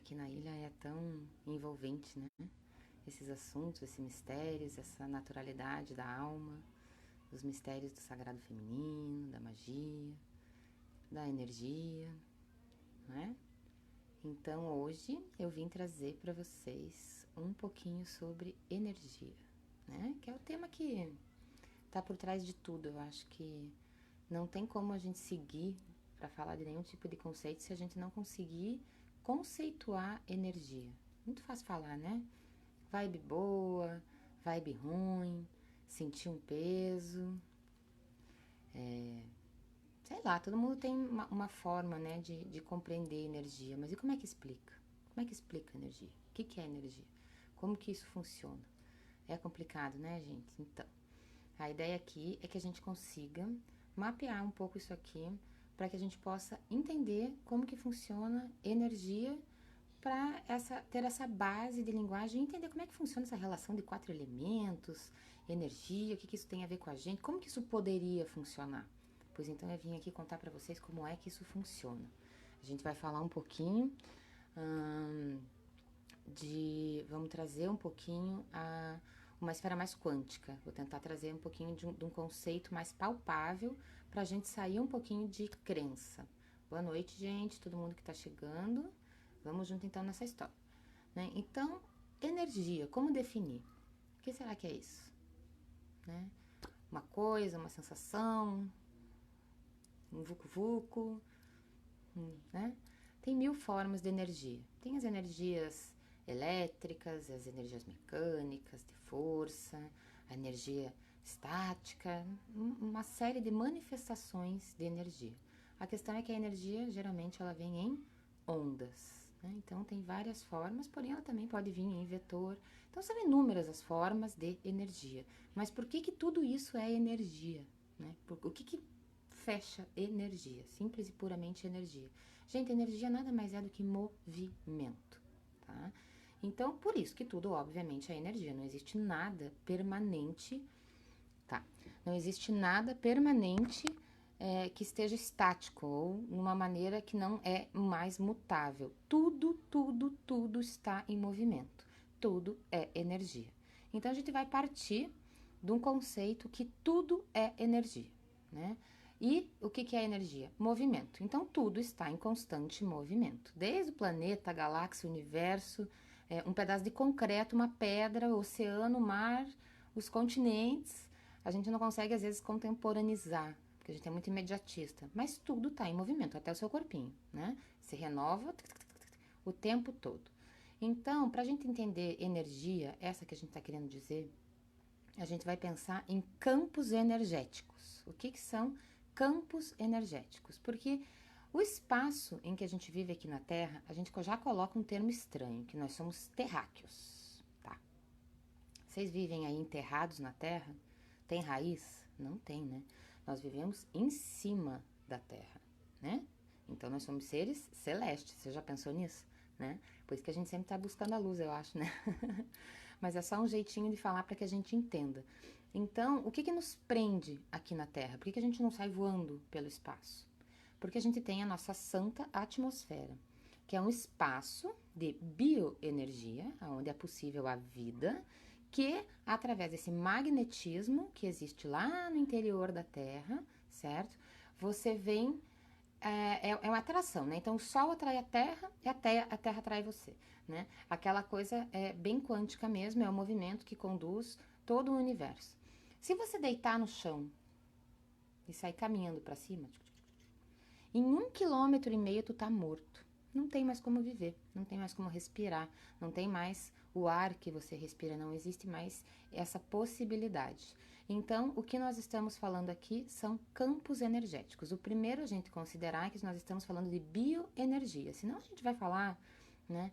aqui na ilha é tão envolvente, né? Esses assuntos, esses mistérios, essa naturalidade da alma, os mistérios do sagrado feminino, da magia, da energia, né? Então hoje eu vim trazer para vocês um pouquinho sobre energia, né? Que é o tema que tá por trás de tudo. Eu acho que não tem como a gente seguir para falar de nenhum tipo de conceito se a gente não conseguir conceituar energia. Muito fácil falar, né? Vibe boa, vibe ruim, sentir um peso, sei lá, todo mundo tem uma forma, né, de compreender energia, mas e como é que explica? Como é que explica a energia? O que é energia? Como que isso funciona? É complicado, né, gente? Então, a ideia aqui é que a gente consiga mapear um pouco isso aqui para que a gente possa entender como que funciona energia para ter essa base de linguagem e entender como é que funciona essa relação de 4 elementos, energia, o que isso tem a ver com a gente, como que isso poderia funcionar. Pois então eu vim aqui contar para vocês como é que isso funciona. A gente vai falar um pouquinho vamos trazer um pouquinho uma esfera mais quântica. Vou tentar trazer um pouquinho de um conceito mais palpável para a gente sair um pouquinho de crença. Boa noite, gente, todo mundo que está chegando. Vamos junto então nessa história, né? Então, energia, como definir? O que será que é isso? Né? Uma coisa, uma sensação, um vucu-vucu, né? Tem 1000 formas de energia. Tem as energias elétricas, as energias mecânicas, de força, a energia estática, uma série de manifestações de energia. A questão é que a energia, geralmente, ela vem em ondas, né? Então, tem várias formas, porém ela também pode vir em vetor. Então, são inúmeras as formas de energia. Mas por que tudo isso é energia? Né? O que fecha energia? Simples e puramente energia. Gente, energia nada mais é do que movimento, tá? Então, por isso que tudo, obviamente, é energia. Não existe nada permanente, tá? Não existe nada permanente que esteja estático ou numa maneira que não é mais mutável. Tudo está em movimento. Tudo é energia. Então, a gente vai partir de um conceito que tudo é energia, né? E o que é energia? Movimento. Então, tudo está em constante movimento. Desde o planeta, a galáxia, o universo, um pedaço de concreto, uma pedra, o oceano, o mar, os continentes. A gente não consegue, às vezes, contemporaneizar, porque a gente é muito imediatista. Mas tudo está em movimento, até o seu corpinho, né? Se renova o tempo todo. Então, para a gente entender energia, essa que a gente está querendo dizer, a gente vai pensar em campos energéticos. O que são campos energéticos? Porque o espaço em que a gente vive aqui na Terra, a gente já coloca um termo estranho, que nós somos terráqueos, tá? Vocês vivem aí enterrados na Terra? Tem raiz? Não tem, né? Nós vivemos em cima da Terra, né? Então nós somos seres celestes. Você já pensou nisso? Né? Por isso que a gente sempre está buscando a luz, eu acho, né? Mas é só um jeitinho de falar para que a gente entenda. Então, o que nos prende aqui na Terra? Por que a gente não sai voando pelo espaço? Porque a gente tem a nossa santa atmosfera, que é um espaço de bioenergia, onde é possível a vida, que através desse magnetismo que existe lá no interior da Terra, certo? Você vem é uma atração, né? Então o Sol atrai a Terra e a Terra atrai você, né? Aquela coisa é bem quântica mesmo, é o movimento que conduz todo o universo. Se você deitar no chão e sair caminhando para cima, em 1,5 km tu tá morto. Não tem mais como viver, não tem mais como respirar, não tem mais o ar que você respira, não existe mais essa possibilidade. Então, o que nós estamos falando aqui são campos energéticos. O primeiro a gente considerar é que nós estamos falando de bioenergia, senão a gente vai falar, né,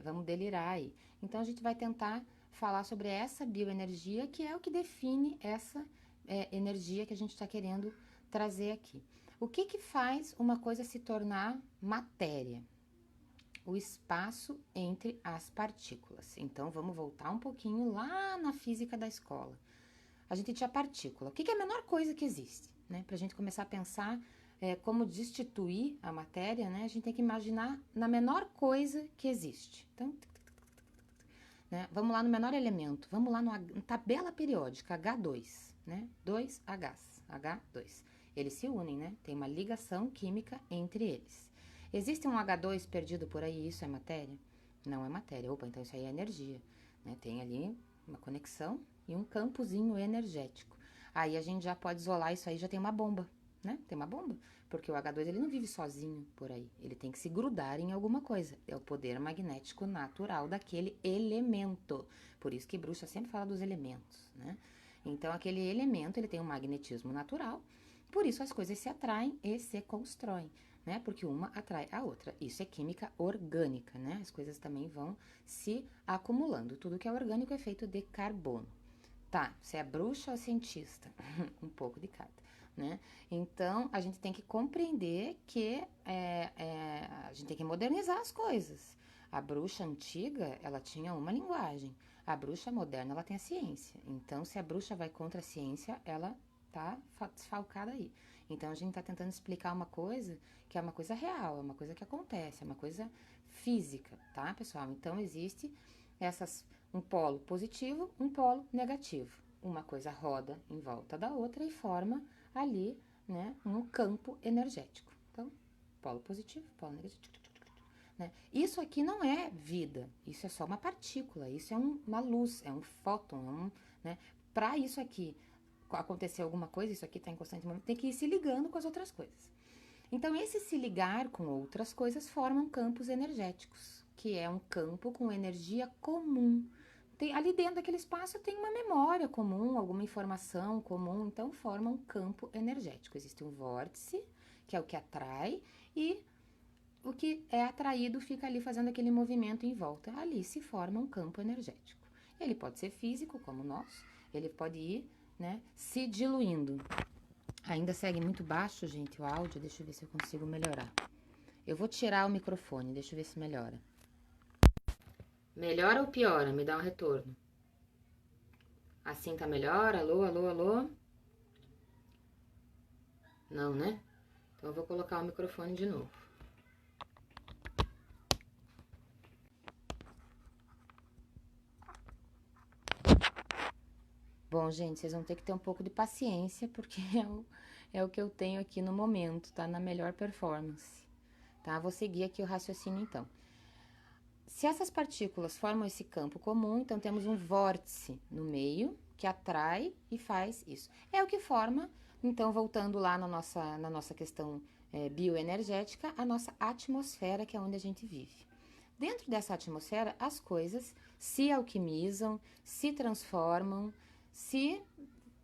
vamos delirar aí. Então, a gente vai tentar falar sobre essa bioenergia, que é o que define essa energia que a gente está querendo trazer aqui. O que faz uma coisa se tornar matéria? O espaço entre as partículas. Então, vamos voltar um pouquinho lá na física da escola. A gente tinha partícula. O que é a menor coisa que existe? Né? Para a gente começar a pensar como destituir a matéria, né? A gente tem que imaginar na menor coisa que existe. Então, né? Vamos lá no menor elemento, vamos lá na tabela periódica, H2, né? 2 Hs, H2. Eles se unem, né? Tem uma ligação química entre eles. Existe um H2 perdido por aí, isso é matéria? Não é matéria. Opa, então isso aí é energia, né? Tem ali uma conexão e um campozinho energético. Aí a gente já pode isolar isso aí, já tem uma bomba, né? Tem uma bomba, porque o H2 ele não vive sozinho por aí, ele tem que se grudar em alguma coisa. É o poder magnético natural daquele elemento. Por isso que bruxa sempre fala dos elementos, né? Então aquele elemento ele tem um magnetismo natural, por isso as coisas se atraem e se constroem, né? Porque uma atrai a outra. Isso é química orgânica, né? As coisas também vão se acumulando. Tudo que é orgânico é feito de carbono. Tá, você é bruxa ou cientista? Um pouco de cada, né? Então, a gente tem que compreender que a gente tem que modernizar as coisas. A bruxa antiga, ela tinha uma linguagem. A bruxa moderna, ela tem a ciência. Então, se a bruxa vai contra a ciência, ela tá desfalcada aí. Então, a gente tá tentando explicar uma coisa que é uma coisa real, é uma coisa que acontece, é uma coisa física, tá, pessoal? Então, existe um polo positivo, um polo negativo. Uma coisa roda em volta da outra e forma ali, né, um campo energético. Então, polo positivo, polo negativo. Né? Isso aqui não é vida, isso é só uma partícula, isso é uma luz, é um fóton, né? Para isso aqui acontecer alguma coisa, isso aqui está em constante movimento, tem que ir se ligando com as outras coisas. Então, esse se ligar com outras coisas formam campos energéticos, que é um campo com energia comum. Ali dentro daquele espaço tem uma memória comum, alguma informação comum, então forma um campo energético. Existe um vórtice, que é o que atrai, e o que é atraído fica ali fazendo aquele movimento em volta. Ali se forma um campo energético. Ele pode ser físico, como o nosso, ele pode ir, né, se diluindo. Ainda segue muito baixo, gente, o áudio. Deixa eu ver se eu consigo melhorar. Eu vou tirar o microfone, deixa eu ver se melhora. Melhora ou piora? Me dá um retorno. Assim tá melhor? Alô, alô, alô? Não, né? Então eu vou colocar o microfone de novo. Bom, gente, vocês vão ter que ter um pouco de paciência, porque é o que eu tenho aqui no momento, tá? Na melhor performance, tá? Vou seguir aqui o raciocínio, então. Se essas partículas formam esse campo comum, então temos um vórtice no meio, que atrai e faz isso. É o que forma, então, voltando lá na nossa questão bioenergética, a nossa atmosfera, que é onde a gente vive. Dentro dessa atmosfera, as coisas se alquimizam, se transformam, se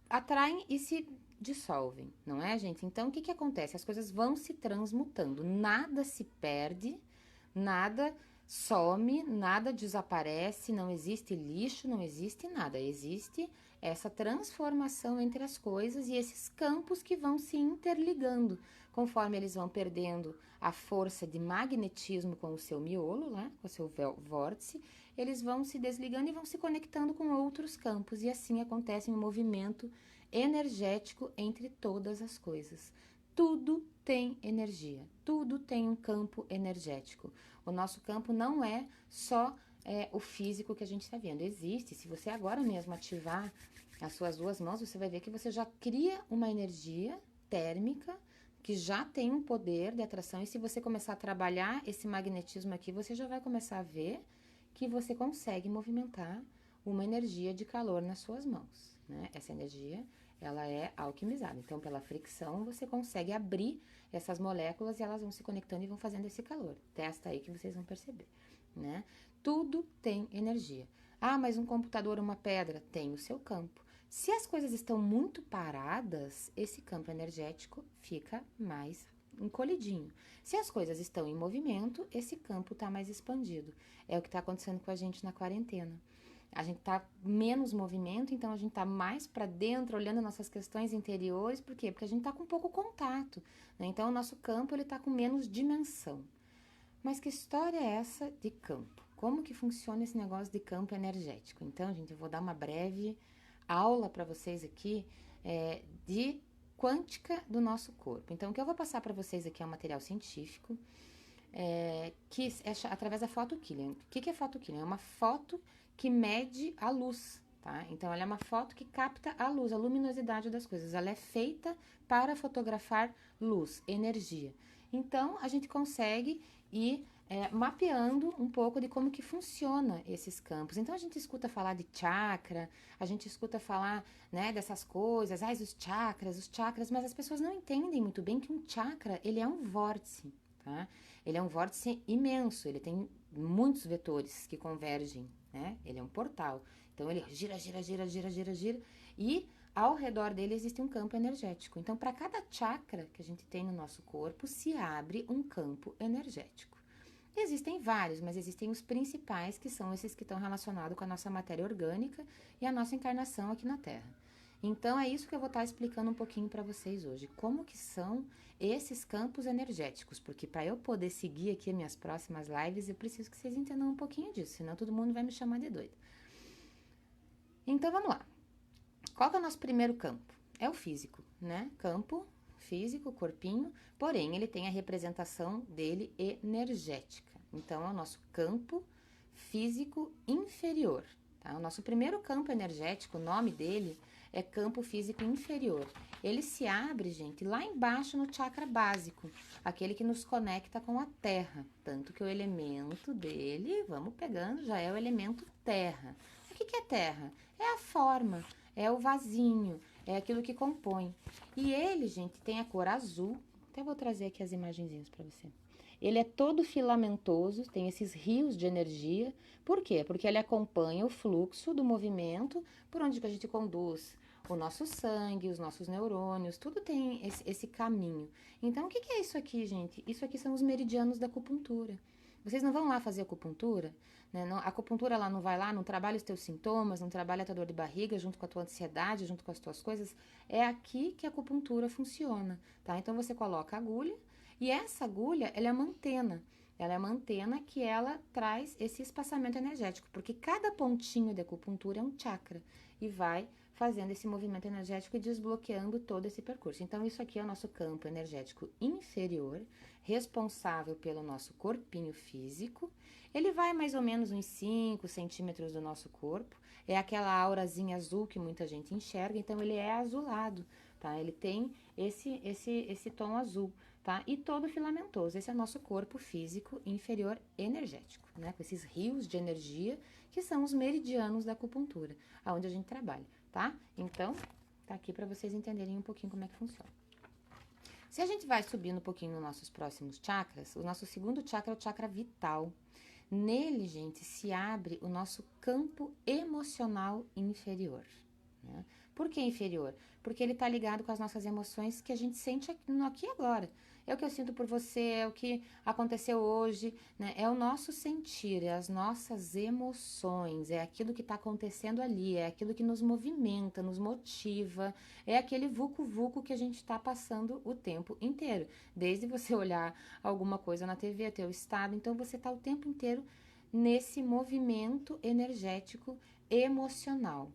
atraem e se dissolvem, não é, gente? Então, o que acontece? As coisas vão se transmutando, nada se perde, nada some, nada desaparece, não existe lixo, não existe nada, existe essa transformação entre as coisas e esses campos que vão se interligando, conforme eles vão perdendo a força de magnetismo com o seu miolo, né, com o seu vórtice, eles vão se desligando e vão se conectando com outros campos, e assim acontece um movimento energético entre todas as coisas. Tudo tem energia, tudo tem um campo energético. O nosso campo não é só o físico que a gente está vendo, existe. Se você agora mesmo ativar as suas duas mãos, você vai ver que você já cria uma energia térmica que já tem um poder de atração, e se você começar a trabalhar esse magnetismo aqui, você já vai começar a ver que você consegue movimentar uma energia de calor nas suas mãos, né? Essa energia, ela é alquimizada. Então, pela fricção, você consegue abrir essas moléculas e elas vão se conectando e vão fazendo esse calor. Testa aí que vocês vão perceber, né? Tudo tem energia. Ah, mas um computador, uma pedra, tem o seu campo. Se as coisas estão muito paradas, esse campo energético fica mais encolhidinho. Se as coisas estão em movimento, esse campo está mais expandido. É o que está acontecendo com a gente na quarentena. A gente tá menos movimento, então a gente tá mais para dentro, olhando nossas questões interiores. Por quê? Porque a gente tá com pouco contato, né? Então o nosso campo ele tá com menos dimensão. Mas que história é essa de campo? Como que funciona esse negócio de campo energético? Então, gente, eu vou dar uma breve aula para vocês aqui de quântica do nosso corpo. Então, o que eu vou passar para vocês aqui é um material científico, que é através da foto Killian. O que é foto Killian? É uma foto que mede a luz, tá? Então, ela é uma foto que capta a luz, a luminosidade das coisas. Ela é feita para fotografar luz, energia. Então, a gente consegue ir mapeando um pouco de como que funciona esses campos. Então, a gente escuta falar de chakra, a gente escuta falar, né, dessas coisas, os chakras, mas as pessoas não entendem muito bem que um chakra, ele é um vórtice, tá? Ele é um vórtice imenso, ele tem muitos vetores que convergem, né? Ele é um portal. Então, ele gira, e ao redor dele existe um campo energético. Então, para cada chakra que a gente tem no nosso corpo, se abre um campo energético. Existem vários, mas existem os principais, que são esses que estão relacionados com a nossa matéria orgânica e a nossa encarnação aqui na Terra. Então, é isso que eu vou estar explicando um pouquinho para vocês hoje. Como que são esses campos energéticos? Porque para eu poder seguir aqui as minhas próximas lives, eu preciso que vocês entendam um pouquinho disso, senão todo mundo vai me chamar de doida. Então, vamos lá. Qual que é o nosso primeiro campo? É o físico, né? Campo físico, corpinho, porém ele tem a representação dele energética. Então, é o nosso campo físico inferior, tá? O nosso primeiro campo energético, o nome dele é campo físico inferior. Ele se abre, gente, lá embaixo no chakra básico, aquele que nos conecta com a terra. Tanto que o elemento dele, vamos pegando, já é o elemento terra. O que é terra? É a forma, é o vasinho, é aquilo que compõe. E ele, gente, tem a cor azul. Até vou trazer aqui as imagenzinhas para você. Ele é todo filamentoso, tem esses rios de energia. Por quê? Porque ele acompanha o fluxo do movimento por onde que a gente conduz o nosso sangue, os nossos neurônios, tudo tem esse caminho. Então, o que é isso aqui, gente? Isso aqui são os meridianos da acupuntura. Vocês não vão lá fazer acupuntura, né? Não, a acupuntura ela não vai lá, não trabalha os teus sintomas, não trabalha a tua dor de barriga junto com a tua ansiedade, junto com as tuas coisas. É aqui que a acupuntura funciona, tá? Então você coloca a agulha e essa agulha, ela é uma antena. Ela é uma antena que ela traz esse espaçamento energético, porque cada pontinho de acupuntura é um chakra e vai fazendo esse movimento energético e desbloqueando todo esse percurso. Então, isso aqui é o nosso campo energético inferior, responsável pelo nosso corpinho físico. Ele vai mais ou menos uns 5 centímetros do nosso corpo. É aquela aurazinha azul que muita gente enxerga, então ele é azulado, tá? Ele tem esse tom azul, tá? E todo filamentoso. Esse é o nosso corpo físico inferior energético, né? Com esses rios de energia que são os meridianos da acupuntura, aonde a gente trabalha, tá? Então, tá aqui para vocês entenderem um pouquinho como é que funciona. Se a gente vai subindo um pouquinho nos nossos próximos chakras, o nosso segundo chakra é o chakra vital. Nele, gente, se abre o nosso campo emocional inferior, né? Por que inferior? Porque ele tá ligado com as nossas emoções que a gente sente aqui e agora. É o que eu sinto por você, é o que aconteceu hoje, né? É o nosso sentir, é as nossas emoções, é aquilo que está acontecendo ali, é aquilo que nos movimenta, nos motiva, é aquele vucu-vucu que a gente está passando o tempo inteiro. Desde você olhar alguma coisa na TV, teu estado, então você está o tempo inteiro nesse movimento energético emocional.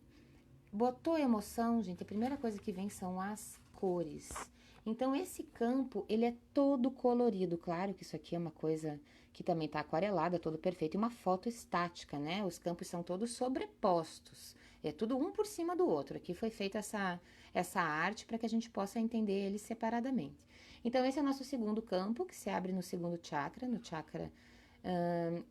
Botou emoção, gente, a primeira coisa que vem são as cores. Então, esse campo, ele é todo colorido. Claro que isso aqui é uma coisa que também tá aquarelada, todo perfeito. E uma foto estática, né? Os campos são todos sobrepostos. É tudo um por cima do outro. Aqui foi feita essa arte para que a gente possa entender eles separadamente. Então, esse é o nosso segundo campo, que se abre no segundo chakra, no chakra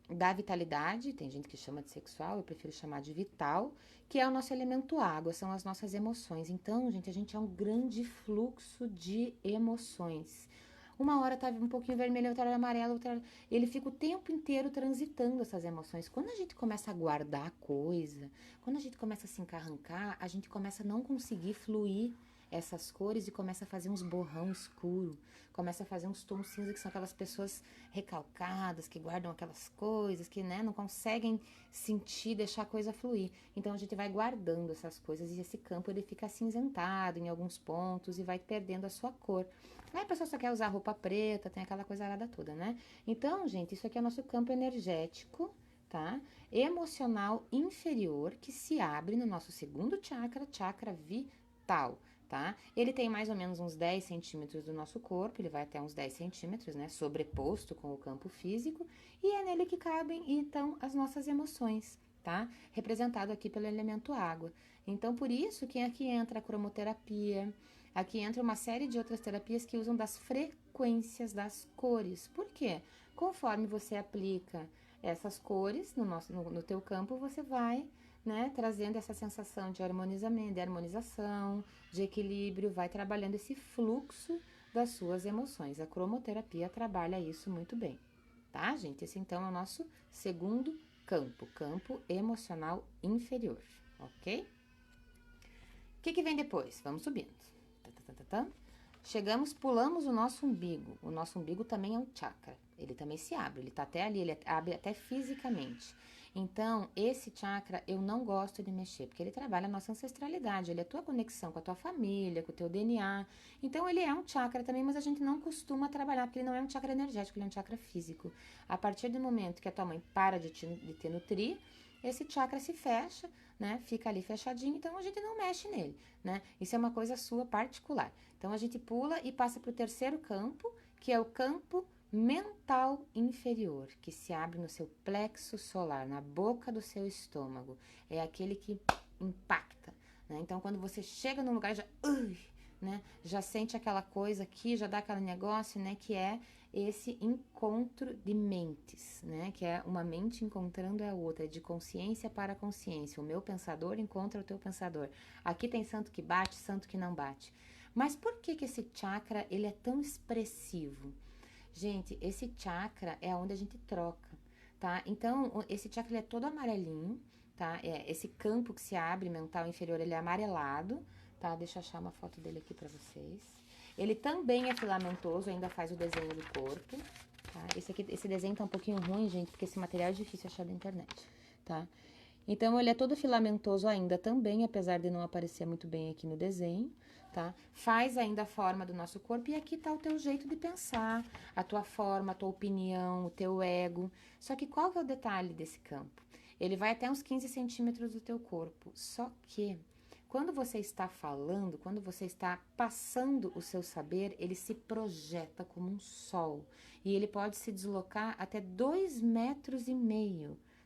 da vitalidade. Tem gente que chama de sexual, eu prefiro chamar de vital, que é o nosso elemento água, são as nossas emoções. Então, gente, a gente é um grande fluxo de emoções. Uma hora tá um pouquinho vermelho, outra hora amarelo, outra hora... Ele fica o tempo inteiro transitando essas emoções. Quando a gente começa a guardar coisa, quando a gente começa a se encarrancar, a gente começa a não conseguir fluir essas cores e começa a fazer uns borrão escuro, começa a fazer uns tons cinza, que são aquelas pessoas recalcadas, que guardam aquelas coisas, que, né, não conseguem sentir, deixar a coisa fluir. Então a gente vai guardando essas coisas e esse campo ele fica acinzentado em alguns pontos e vai perdendo a sua cor. Aí a pessoa só quer usar roupa preta, tem aquela coisa arada toda, né? Então, gente, isso aqui é o nosso campo energético, tá? Emocional inferior, que se abre no nosso segundo chakra, chakra vital. tá? Ele tem mais ou menos uns 10 centímetros do nosso corpo, ele vai até uns 10 centímetros, né? Sobreposto com o campo físico, e é nele que cabem, então, as nossas emoções, tá? Representado aqui pelo elemento água. Então, por isso que aqui entra a cromoterapia, aqui entra uma série de outras terapias que usam das frequências das cores. Por quê? Conforme você aplica essas cores no teu campo, você vai, né, trazendo essa sensação de harmonizamento, de harmonização, de equilíbrio, vai trabalhando esse fluxo das suas emoções. A cromoterapia trabalha isso muito bem, tá, gente? Esse então é o nosso segundo campo, campo emocional inferior, ok? O que vem depois? Vamos subindo. Chegamos, pulamos o nosso umbigo. O nosso umbigo também é um chakra. Ele também se abre, ele tá até ali, ele abre até fisicamente. Então, esse chakra eu não gosto de mexer, porque ele trabalha a nossa ancestralidade, ele é a tua conexão com a tua família, com o teu DNA. Então, ele é um chakra também, mas a gente não costuma trabalhar, porque ele não é um chakra energético, ele é um chakra físico. A partir do momento que a tua mãe para de te nutrir, esse chakra se fecha, né? Fica ali fechadinho, então a gente não mexe nele, né? Isso é uma coisa sua particular. Então, a gente pula e passa para o terceiro campo, que é o campo mental inferior, que se abre no seu plexo solar, na boca do seu estômago. É aquele que impacta, né? Então, quando você chega num lugar, já, né? Já sente aquela coisa aqui, já dá aquele negócio, né? Que é esse encontro de mentes, né? Que é uma mente encontrando a outra, de consciência para consciência. O meu pensador encontra o teu pensador. Aqui tem santo que bate, santo que não bate. Mas por que esse chakra, ele é tão expressivo? Gente, esse chakra é onde a gente troca, tá? Então, esse chakra, ele é todo amarelinho, tá? Esse campo que se abre, mental inferior, ele é amarelado, tá? Deixa eu achar uma foto dele aqui pra vocês. Ele também é filamentoso, ainda faz o desenho do corpo, tá? Esse desenho tá um pouquinho ruim, gente, porque esse material é difícil achar da internet, tá? Então, ele é todo filamentoso ainda também, apesar de não aparecer muito bem aqui no desenho, tá? Faz ainda a forma do nosso corpo e aqui tá o teu jeito de pensar, a tua forma, a tua opinião, o teu ego. Só que qual que é o detalhe desse campo? Ele vai até uns 15 centímetros do teu corpo, só que quando você está falando, quando você está passando o seu saber, ele se projeta como um sol e ele pode se deslocar até 2,5 metros.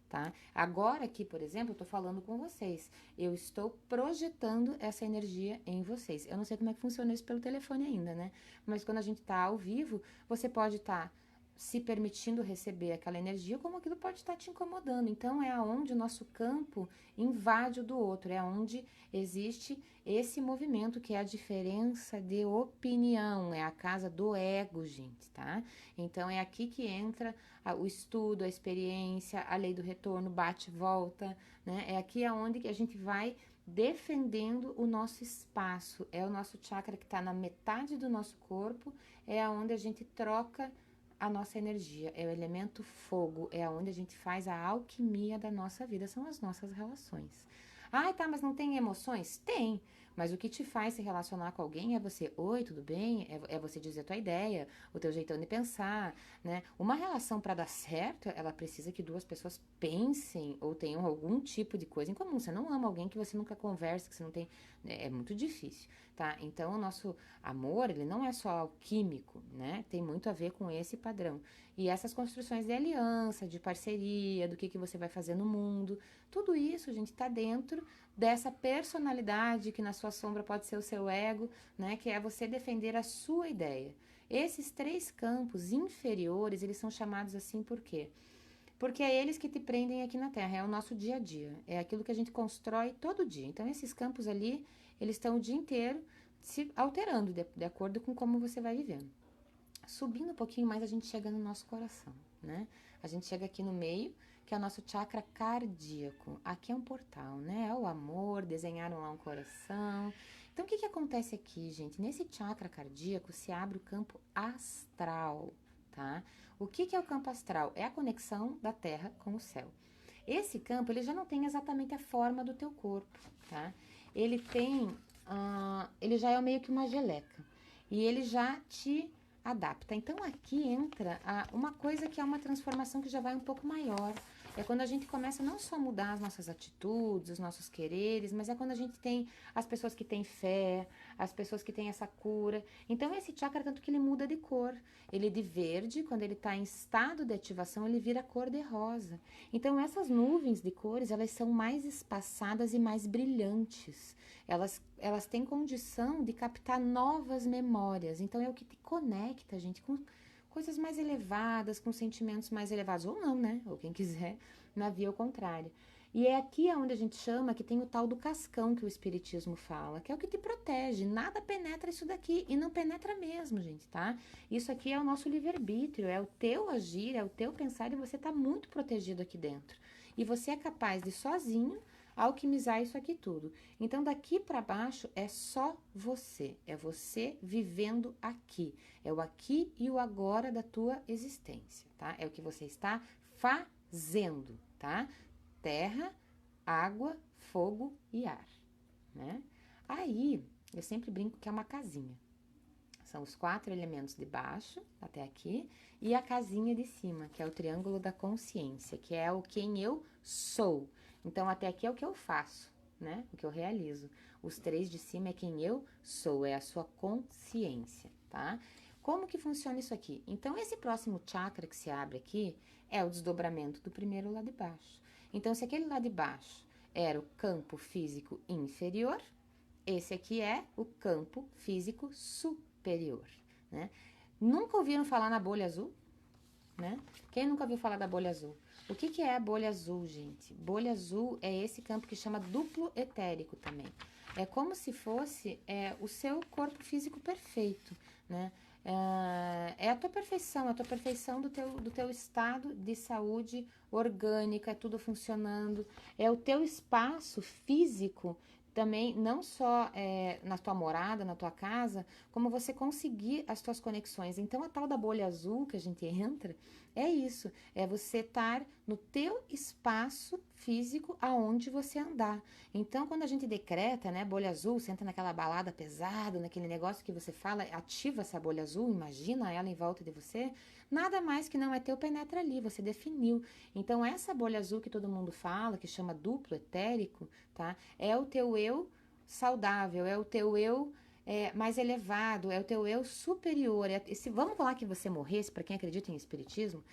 Tá? Agora aqui, por exemplo, eu tô falando com vocês. Eu estou projetando essa energia em vocês. Eu não sei como é que funciona isso pelo telefone ainda, né? Mas quando a gente tá ao vivo, você pode estar se permitindo receber aquela energia, como aquilo pode estar te incomodando. Então, é aonde o nosso campo invade o do outro, é onde existe esse movimento que é a diferença de opinião, é a casa do ego, gente, tá? Então, é aqui que entra o estudo, a experiência, a lei do retorno, bate e volta, né? É aqui aonde que a gente vai defendendo o nosso espaço, é o nosso chakra que está na metade do nosso corpo, é aonde a gente troca a nossa energia, é o elemento fogo, é onde a gente faz a alquimia da nossa vida, são as nossas relações. Ah, tá, mas não tem emoções? Tem, mas o que te faz se relacionar com alguém é você, oi, tudo bem? É você dizer a tua ideia, o teu jeitão de pensar, né? Uma relação para dar certo, ela precisa que duas pessoas pensem ou tenham algum tipo de coisa em comum. Você não ama alguém que você nunca conversa, que você não tem... É muito difícil, tá? Então, o nosso amor, ele não é só alquímico, né? Tem muito a ver com esse padrão. E essas construções de aliança, de parceria, do que você vai fazer no mundo, tudo isso, gente, tá dentro dessa personalidade que na sua sombra pode ser o seu ego, né? Que é você defender a sua ideia. Esses três campos inferiores, eles são chamados assim por quê? Porque é eles que te prendem aqui na Terra, é o nosso dia a dia, é aquilo que a gente constrói todo dia. Então, esses campos ali, eles estão o dia inteiro se alterando de acordo com como você vai vivendo. Subindo um pouquinho mais, a gente chega no nosso coração, né? A gente chega aqui no meio, que é o nosso chakra cardíaco. Aqui é um portal, né? É o amor, desenharam lá um coração. Então, o que acontece aqui, gente? Nesse chakra cardíaco se abre o campo astral, tá? O que é o campo astral? É a conexão da Terra com o céu. Esse campo, ele já não tem exatamente a forma do teu corpo, tá? Ele tem, ele já é meio que uma geleca. E ele já te adapta. Então, aqui entra uma coisa que é uma transformação que já vai um pouco maior. É quando a gente começa não só a mudar as nossas atitudes, os nossos quereres, mas é quando a gente tem as pessoas que têm fé, as pessoas que têm essa cura. Então esse chakra, tanto que ele muda de cor. Ele de verde, quando ele está em estado de ativação, ele vira cor de rosa. Então essas nuvens de cores, elas são mais espaçadas e mais brilhantes. Elas têm condição de captar novas memórias. Então é o que te conecta, gente, com coisas mais elevadas, com sentimentos mais elevados, ou não, né? Ou quem quiser, na via ao contrário. E é aqui onde a gente chama que tem o tal do cascão que o espiritismo fala, que é o que te protege. Nada penetra isso daqui, e não penetra mesmo, gente, tá? Isso aqui é o nosso livre-arbítrio, é o teu agir, é o teu pensar, e você tá muito protegido aqui dentro. E você é capaz de sozinho alquimizar isso aqui tudo. Então daqui para baixo é só você, é você vivendo aqui, é o aqui e o agora da tua existência, tá? É o que você está fazendo, tá? Terra, água, fogo e ar, né? Aí eu sempre brinco que é uma casinha. São os 4 elementos de baixo, até aqui, e a casinha de cima, que é o triângulo da consciência, que é o quem eu sou. Então, até aqui é o que eu faço, né? O que eu realizo. Os 3 de cima é quem eu sou, é a sua consciência, tá? Como que funciona isso aqui? Então, esse próximo chakra que se abre aqui é o desdobramento do primeiro lá de baixo. Então, se aquele lá de baixo era o campo físico inferior, esse aqui é o campo físico superior, né? Nunca ouviram falar na bolha azul, né? Quem nunca ouviu falar da bolha azul? O que é a bolha azul, gente? Bolha azul é esse campo que chama duplo etérico também. É como se fosse o seu corpo físico perfeito, né? É a tua perfeição do teu estado de saúde orgânica, é tudo funcionando. É o teu espaço físico também, não só na tua morada, na tua casa, como você conseguir as tuas conexões. Então, a tal da bolha azul que a gente entra, é isso, é você estar no teu espaço físico aonde você andar. Então, quando a gente decreta, né, bolha azul, você entra naquela balada pesada, naquele negócio que você fala, ativa essa bolha azul, imagina ela em volta de você, nada mais que não é teu penetra ali, você definiu. Então, essa bolha azul que todo mundo fala, que chama duplo etérico, tá? É o teu eu saudável, é o teu eu mais elevado, é o teu eu superior. Vamos falar que você morresse, para quem acredita em espiritismo,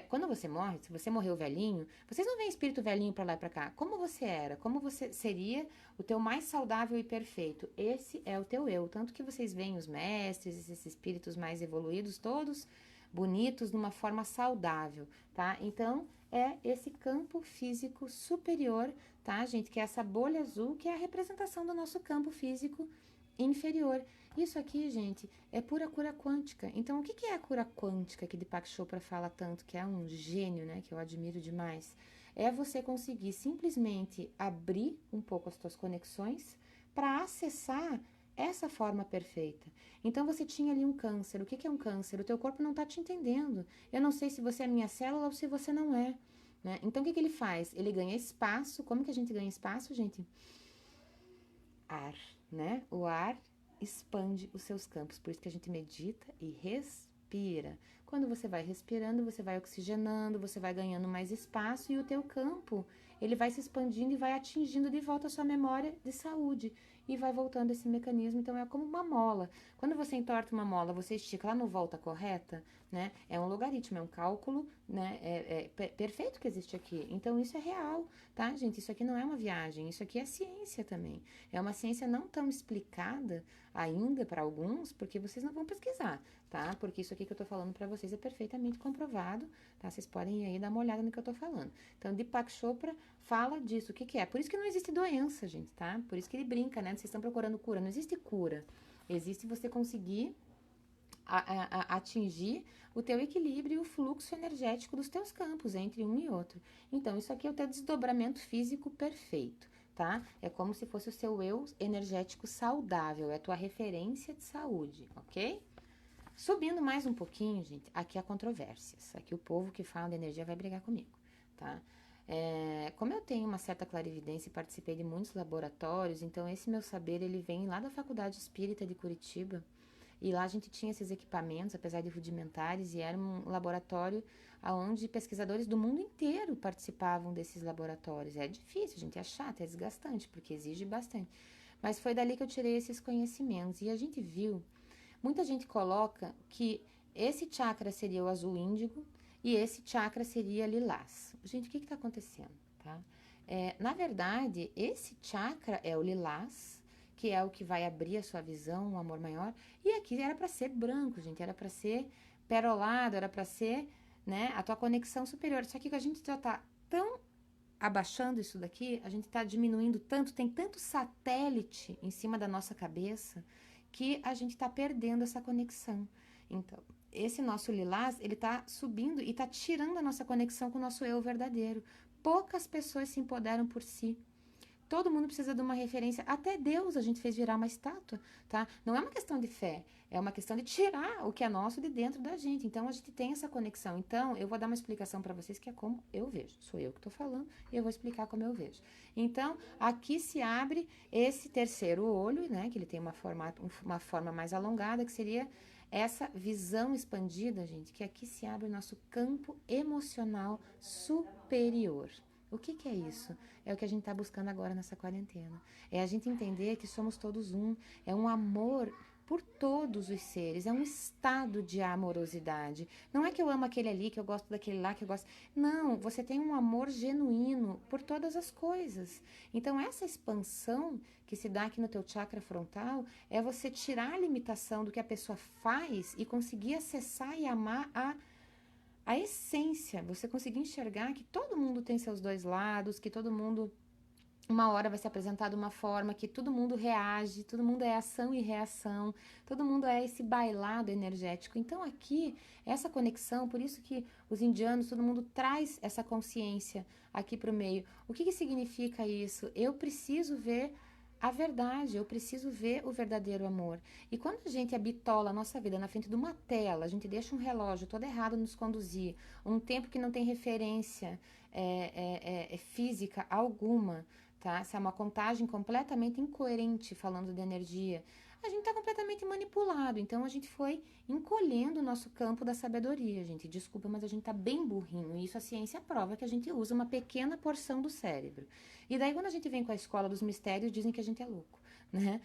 quando você morre, se você morreu velhinho, vocês não veem espírito velhinho para lá e para cá. Como você era? Como você seria o teu mais saudável e perfeito? Esse é o teu eu. Tanto que vocês veem os mestres, esses espíritos mais evoluídos, todos bonitos, numa forma saudável, tá? Então, é esse campo físico superior, tá, gente? Que é essa bolha azul, que é a representação do nosso campo físico inferior. Isso aqui, gente, é pura cura quântica. Então, o que é a cura quântica que Deepak Chopra fala tanto, que é um gênio, né, que eu admiro demais? É você conseguir simplesmente abrir um pouco as tuas conexões para acessar essa forma perfeita. Então, você tinha ali um câncer. O que é um câncer? O teu corpo não está te entendendo. Eu não sei se você é minha célula ou se você não é. Né? Então, o que ele faz? Ele ganha espaço. Como que a gente ganha espaço, gente? Ar, né? O ar expande os seus campos. Por isso que a gente medita e respira. Quando você vai respirando, você vai oxigenando, você vai ganhando mais espaço e o teu campo, ele vai se expandindo e vai atingindo de volta a sua memória de saúde. E vai voltando esse mecanismo, então é como uma mola. Quando você entorta uma mola, você estica lá no volta correta, né? É um logaritmo, é um cálculo, né? Perfeito que existe aqui. Então isso é real, tá, gente? Isso aqui não é uma viagem, isso aqui é ciência também. É uma ciência não tão explicada ainda para alguns, porque vocês não vão pesquisar, tá? Porque isso aqui que eu tô falando para vocês é perfeitamente comprovado, tá? Vocês podem ir aí dar uma olhada no que eu tô falando. Então, Deepak Chopra fala disso. O que é? Por isso que não existe doença, gente, tá? Por isso que ele brinca, né? Vocês estão procurando cura. Não existe cura. Existe você conseguir atingir o teu equilíbrio e o fluxo energético dos teus campos entre um e outro. Então, isso aqui é o teu desdobramento físico perfeito, tá? É como se fosse o seu eu energético saudável, é a tua referência de saúde, ok? Subindo mais um pouquinho, gente, aqui há controvérsias. Aqui o povo que fala de energia vai brigar comigo, tá? Como eu tenho uma certa clarividência e participei de muitos laboratórios, então esse meu saber, ele vem lá da Faculdade Espírita de Curitiba, E lá a gente tinha esses equipamentos, apesar de rudimentares, e era um laboratório onde pesquisadores do mundo inteiro participavam desses laboratórios. É difícil, a gente, é chato, é desgastante, porque exige bastante. Mas foi dali que eu tirei esses conhecimentos. E a gente viu, muita gente coloca que esse chakra seria o azul índigo e esse chakra seria lilás. Gente, o que está acontecendo, tá? Na verdade, esse chakra é o lilás, que é o que vai abrir a sua visão, um amor maior. E aqui era para ser branco, gente, era para ser perolado, era para ser, né, a tua conexão superior. Só que a gente já tá tão abaixando isso daqui, a gente tá diminuindo tanto, tem tanto satélite em cima da nossa cabeça que a gente tá perdendo essa conexão. Então, esse nosso lilás, ele tá subindo e tá tirando a nossa conexão com o nosso eu verdadeiro. Poucas pessoas se empoderam por si. Todo mundo precisa de uma referência. Até Deus a gente fez virar uma estátua, tá? Não é uma questão de fé, é uma questão de tirar o que é nosso de dentro da gente. Então a gente tem essa conexão. Então eu vou dar uma explicação para vocês que é como eu vejo. Sou eu que estou falando e eu vou explicar como eu vejo. Então aqui se abre esse terceiro olho, né? Que ele tem uma forma mais alongada, que seria essa visão expandida, gente, que aqui se abre o nosso campo emocional superior. O que é isso? É o que a gente está buscando agora nessa quarentena. É a gente entender que somos todos um. É um amor por todos os seres. É um estado de amorosidade. Não é que eu amo aquele ali, que eu gosto daquele lá, que eu gosto... Não, você tem um amor genuíno por todas as coisas. Então, essa expansão que se dá aqui no teu chakra frontal é você tirar a limitação do que a pessoa faz e conseguir acessar e amar a essência, você conseguir enxergar que todo mundo tem seus dois lados, que todo mundo uma hora vai se apresentar de uma forma, que todo mundo reage, todo mundo é ação e reação, todo mundo é esse bailado energético. Então aqui, essa conexão, por isso que os indianos, todo mundo traz essa consciência aqui para o meio. O que significa isso? Eu preciso ver a verdade, eu preciso ver o verdadeiro amor. E quando a gente habitola a nossa vida na frente de uma tela, a gente deixa um relógio todo errado nos conduzir, um tempo que não tem referência física alguma, tá? Se é uma contagem completamente incoerente falando de energia, a gente está completamente manipulado. Então a gente foi encolhendo o nosso campo da sabedoria, gente. Desculpa, mas a gente está bem burrinho. E isso a ciência prova que a gente usa uma pequena porção do cérebro. E daí quando a gente vem com a escola dos mistérios, dizem que a gente é louco, né?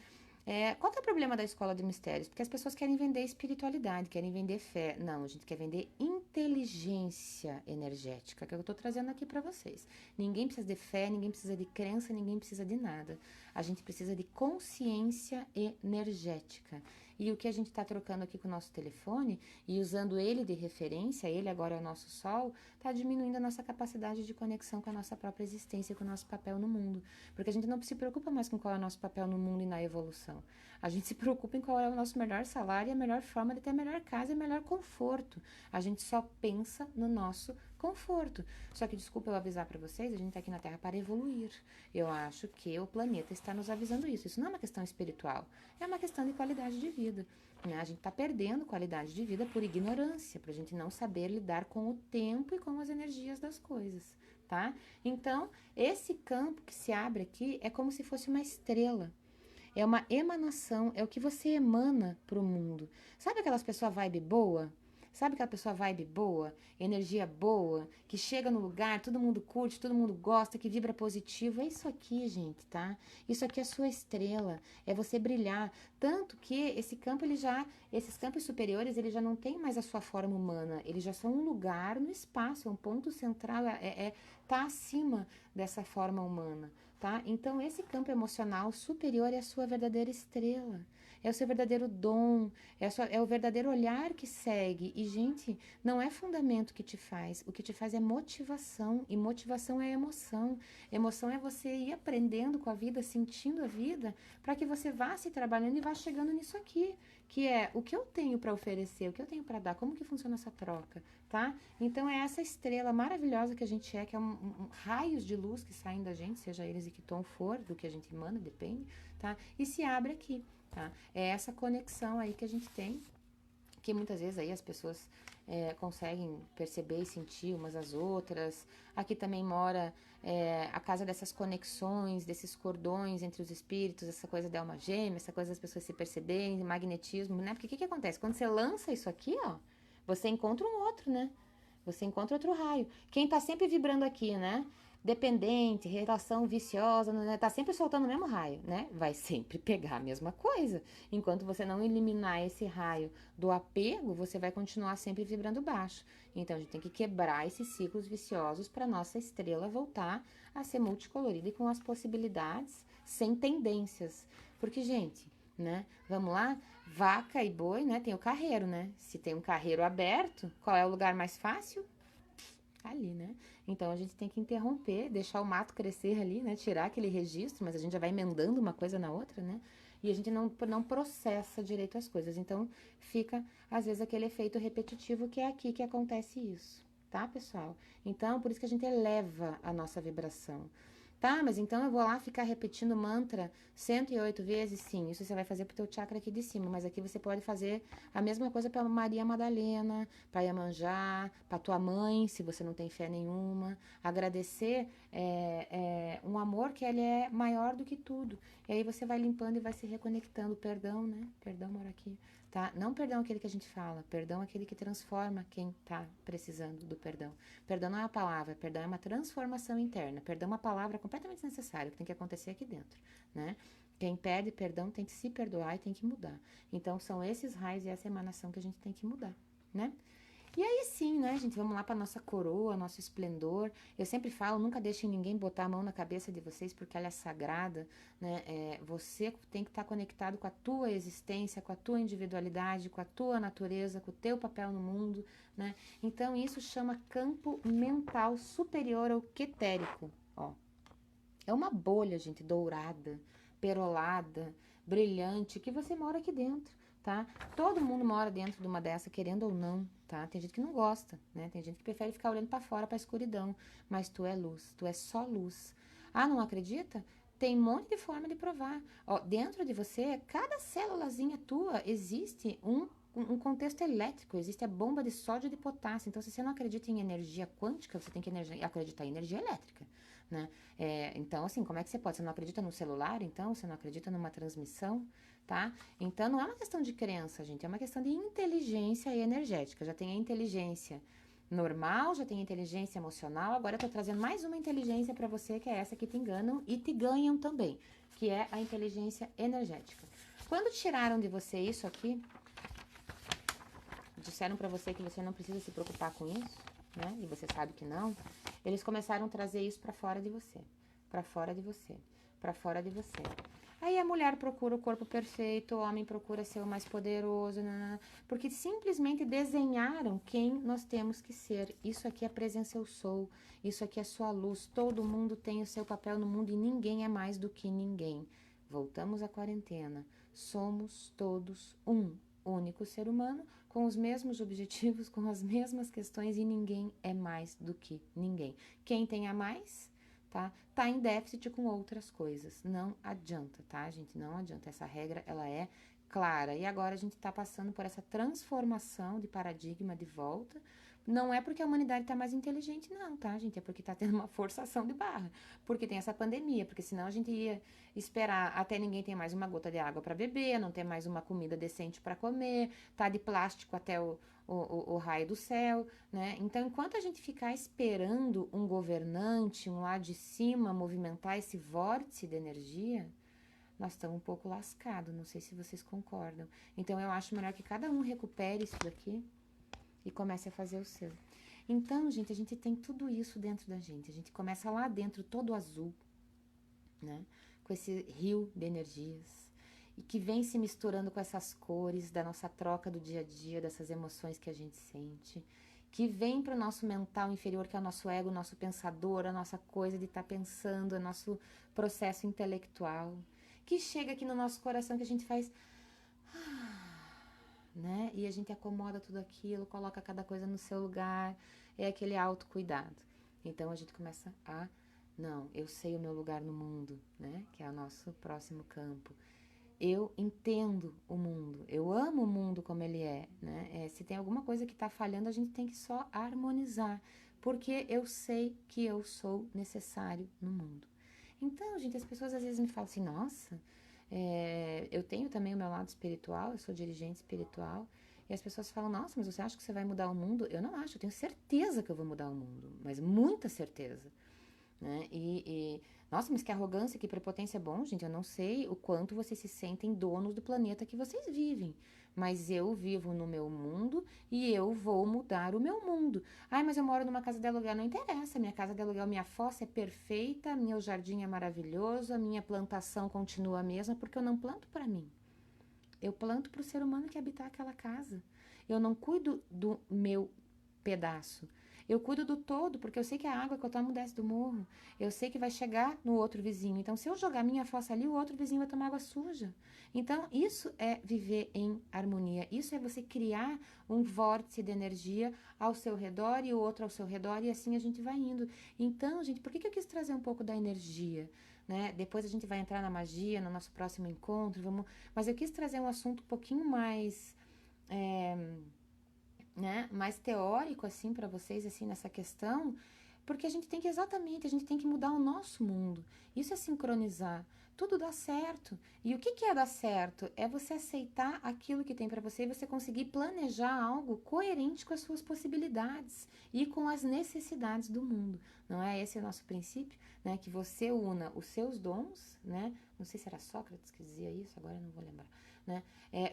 Qual que é o problema da escola de mistérios? Porque as pessoas querem vender espiritualidade, querem vender fé. Não, a gente quer vender inteligência energética, que eu estou trazendo aqui para vocês. Ninguém precisa de fé, ninguém precisa de crença, ninguém precisa de nada. A gente precisa de consciência energética. E o que a gente está trocando aqui com o nosso telefone e usando ele de referência, ele agora é o nosso sol, está diminuindo a nossa capacidade de conexão com a nossa própria existência, com o nosso papel no mundo. Porque a gente não se preocupa mais com qual é o nosso papel no mundo e na evolução. A gente se preocupa em qual é o nosso melhor salário e a melhor forma de ter a melhor casa e o melhor conforto. A gente só pensa no nosso conforto. Só que, desculpa eu avisar para vocês, a gente está aqui na Terra para evoluir. Eu acho que o planeta está nos avisando isso. Isso não é uma questão espiritual, é uma questão de qualidade de vida. A gente está perdendo qualidade de vida por ignorância, para a gente não saber lidar com o tempo e com as energias das coisas, tá? Então, esse campo que se abre aqui é como se fosse uma estrela. É uma emanação, é o que você emana para o mundo. Sabe aquelas pessoas vibe boa? Sabe aquela pessoa vibe boa, energia boa, que chega no lugar, todo mundo curte, todo mundo gosta, que vibra positivo? É isso aqui, gente, tá? Isso aqui é sua estrela, é você brilhar. Tanto que esses campos superiores, eles já não têm mais a sua forma humana, eles já são um lugar no espaço, é um ponto central, tá acima dessa forma humana, tá? Então, esse campo emocional superior é a sua verdadeira estrela. É o seu verdadeiro dom, é o verdadeiro olhar que segue. E, gente, não é fundamento que te faz. O que te faz é motivação. E motivação é emoção. Emoção é você ir aprendendo com a vida, sentindo a vida, para que você vá se trabalhando e vá chegando nisso aqui. Que é o que eu tenho para oferecer, o que eu tenho para dar, como que funciona essa troca, tá? Então, é essa estrela maravilhosa que a gente é, que é raios de luz que saem da gente, seja eles de que tom for, do que a gente emana, depende, tá? E se abre aqui. Tá? É essa conexão aí que a gente tem que muitas vezes aí as pessoas conseguem perceber e sentir umas às outras. Aqui também mora a casa dessas conexões, desses cordões entre os espíritos, essa coisa da alma gêmea, essa coisa das pessoas se perceberem, magnetismo, né? Porque o que acontece? Quando você lança isso aqui, ó, você encontra um outro, né? Você encontra outro raio. Quem tá sempre vibrando aqui, né? Dependente, relação viciosa, né? Tá sempre soltando o mesmo raio, né? Vai sempre pegar a mesma coisa. Enquanto você não eliminar esse raio do apego, você vai continuar sempre vibrando baixo. Então a gente tem que quebrar esses ciclos viciosos para nossa estrela voltar a ser multicolorida e com as possibilidades sem tendências. Porque, gente, né? Vamos lá? Vaca e boi, né? Tem o carreiro, né? Se tem um carreiro aberto, qual é o lugar mais fácil? Ali, né? Então a gente tem que interromper, deixar o mato crescer ali, né? Tirar aquele registro, mas a gente já vai emendando uma coisa na outra, né? E a gente não processa direito as coisas. Então fica, às vezes, aquele efeito repetitivo que é aqui que acontece isso, tá, pessoal? Então, por isso que a gente eleva a nossa vibração. Tá, mas então eu vou lá ficar repetindo mantra 108 vezes? Sim, isso você vai fazer pro teu chakra aqui de cima, mas aqui você pode fazer a mesma coisa para Maria Madalena, para Iemanjá, para tua mãe, se você não tem fé nenhuma. Agradecer um amor que ele é maior do que tudo. E aí você vai limpando e vai se reconectando. Perdão, né? Perdão mora aqui. Tá? Não perdão aquele que a gente fala, perdão aquele que transforma quem tá precisando do perdão. Perdão não é uma palavra, perdão é uma transformação interna. Perdão é uma palavra completamente desnecessária, que tem que acontecer aqui dentro, né? Quem pede perdão tem que se perdoar e tem que mudar. Então são esses raios e essa emanação que a gente tem que mudar, né? E aí sim, né, gente, vamos lá para nossa coroa, nosso esplendor. Eu sempre falo, nunca deixem ninguém botar a mão na cabeça de vocês, porque ela é sagrada, né? Você tem que estar conectado com a tua existência, com a tua individualidade, com a tua natureza, com o teu papel no mundo, né? Então isso chama campo mental superior ao quetérico, ó. É uma bolha, gente, dourada, perolada, brilhante, que você mora aqui dentro, tá? Todo mundo mora dentro de uma dessa, querendo ou não, tá? Tem gente que não gosta, né? Tem gente que prefere ficar olhando para fora, para a escuridão. Mas tu é luz, tu é só luz. Ah, não acredita? Tem um monte de forma de provar. Ó, dentro de você, cada célulazinha tua, existe um contexto elétrico, existe a bomba de sódio e de potássio. Então, se você não acredita em energia quântica, você tem que acreditar em energia elétrica, né? Então, assim, como é que você pode? Você não acredita no celular, então? Você não acredita numa transmissão, tá? Então, não é uma questão de crença, gente. É uma questão de inteligência e energética. Já tem a inteligência normal, já tem a inteligência emocional. Agora eu tô trazendo mais uma inteligência para você, que é essa que te enganam e te ganham também, que é a inteligência energética. Quando tiraram de você isso aqui, disseram para você que você não precisa se preocupar com isso, né? E você sabe que não. Eles começaram a trazer isso para fora de você, para fora de você, para fora de você. Aí a mulher procura o corpo perfeito, o homem procura ser o mais poderoso, porque simplesmente desenharam quem nós temos que ser. Isso aqui é a presença eu sou, isso aqui é sua luz. Todo mundo tem o seu papel no mundo e ninguém é mais do que ninguém. Voltamos à quarentena. Somos todos um único ser humano com os mesmos objetivos, com as mesmas questões e ninguém é mais do que ninguém. Quem tem a mais, tá em déficit com outras coisas. Não adianta, tá, gente? Não adianta. Essa regra, ela é clara. E agora a gente tá passando por essa transformação de paradigma de volta. Não é porque a humanidade tá mais inteligente, não, tá, gente? É porque tá tendo uma forçação de barra. Porque tem essa pandemia, porque senão a gente ia esperar até ninguém ter mais uma gota de água para beber, não ter mais uma comida decente para comer, tá de plástico até o raio do céu, né? Então, enquanto a gente ficar esperando um governante, um lá de cima, movimentar esse vórtice de energia, nós estamos um pouco lascados, não sei se vocês concordam. Então, eu acho melhor que cada um recupere isso daqui e comece a fazer o seu. Então, gente, a gente tem tudo isso dentro da gente. A gente começa lá dentro todo azul, né? Com esse rio de energias e que vem se misturando com essas cores da nossa troca do dia a dia, dessas emoções que a gente sente, que vem para o nosso mental inferior, que é o nosso ego, o nosso pensador, a nossa coisa de estar pensando, o nosso processo intelectual, que chega aqui no nosso coração, que a gente faz, né? E a gente acomoda tudo aquilo, coloca cada coisa no seu lugar, é aquele autocuidado. Então a gente começa não, eu sei o meu lugar no mundo, né? Que é o nosso próximo campo. eu entendo o mundo, eu amo o mundo como ele é, né? Se tem alguma coisa que está falhando, a gente tem que só harmonizar, porque eu sei que eu sou necessário no mundo. Então, gente, as pessoas às vezes me falam assim, nossa, eu tenho também o meu lado espiritual, eu sou dirigente espiritual, e as pessoas falam, nossa, mas você acha que você vai mudar o mundo? Eu não acho, eu tenho certeza que eu vou mudar o mundo, mas muita certeza, né? Nossa, mas que arrogância, que prepotência. Bom, gente, eu não sei o quanto vocês se sentem donos do planeta que vocês vivem, mas eu vivo no meu mundo e eu vou mudar o meu mundo. Ai, mas eu moro numa casa de aluguel, não interessa, minha casa de aluguel, minha fossa é perfeita, meu jardim é maravilhoso, a minha plantação continua a mesma, porque eu não planto para mim. Eu planto para o ser humano que habitar aquela casa. Eu não cuido do meu pedaço. Eu cuido do todo, porque eu sei que a água que eu tomo desce do morro. Eu sei que vai chegar no outro vizinho. Então, se eu jogar minha fossa ali, o outro vizinho vai tomar água suja. Então, isso é viver em harmonia. Isso é você criar um vórtice de energia ao seu redor e o outro ao seu redor, e assim a gente vai indo. Então, gente, por que eu quis trazer um pouco da energia? Né? Depois a gente vai entrar na magia, no nosso próximo encontro. Mas eu quis trazer um assunto um pouquinho mais... É, né, mais teórico assim para vocês assim nessa questão, porque a gente tem que mudar o nosso mundo. Isso é sincronizar. Tudo dá certo. E o que é dar certo? É você aceitar aquilo que tem para você e você conseguir planejar algo coerente com as suas possibilidades e com as necessidades do mundo. Não é esse o nosso princípio, né? Que você una os seus dons, né? Não sei se era Sócrates que dizia isso, agora eu não vou lembrar, né?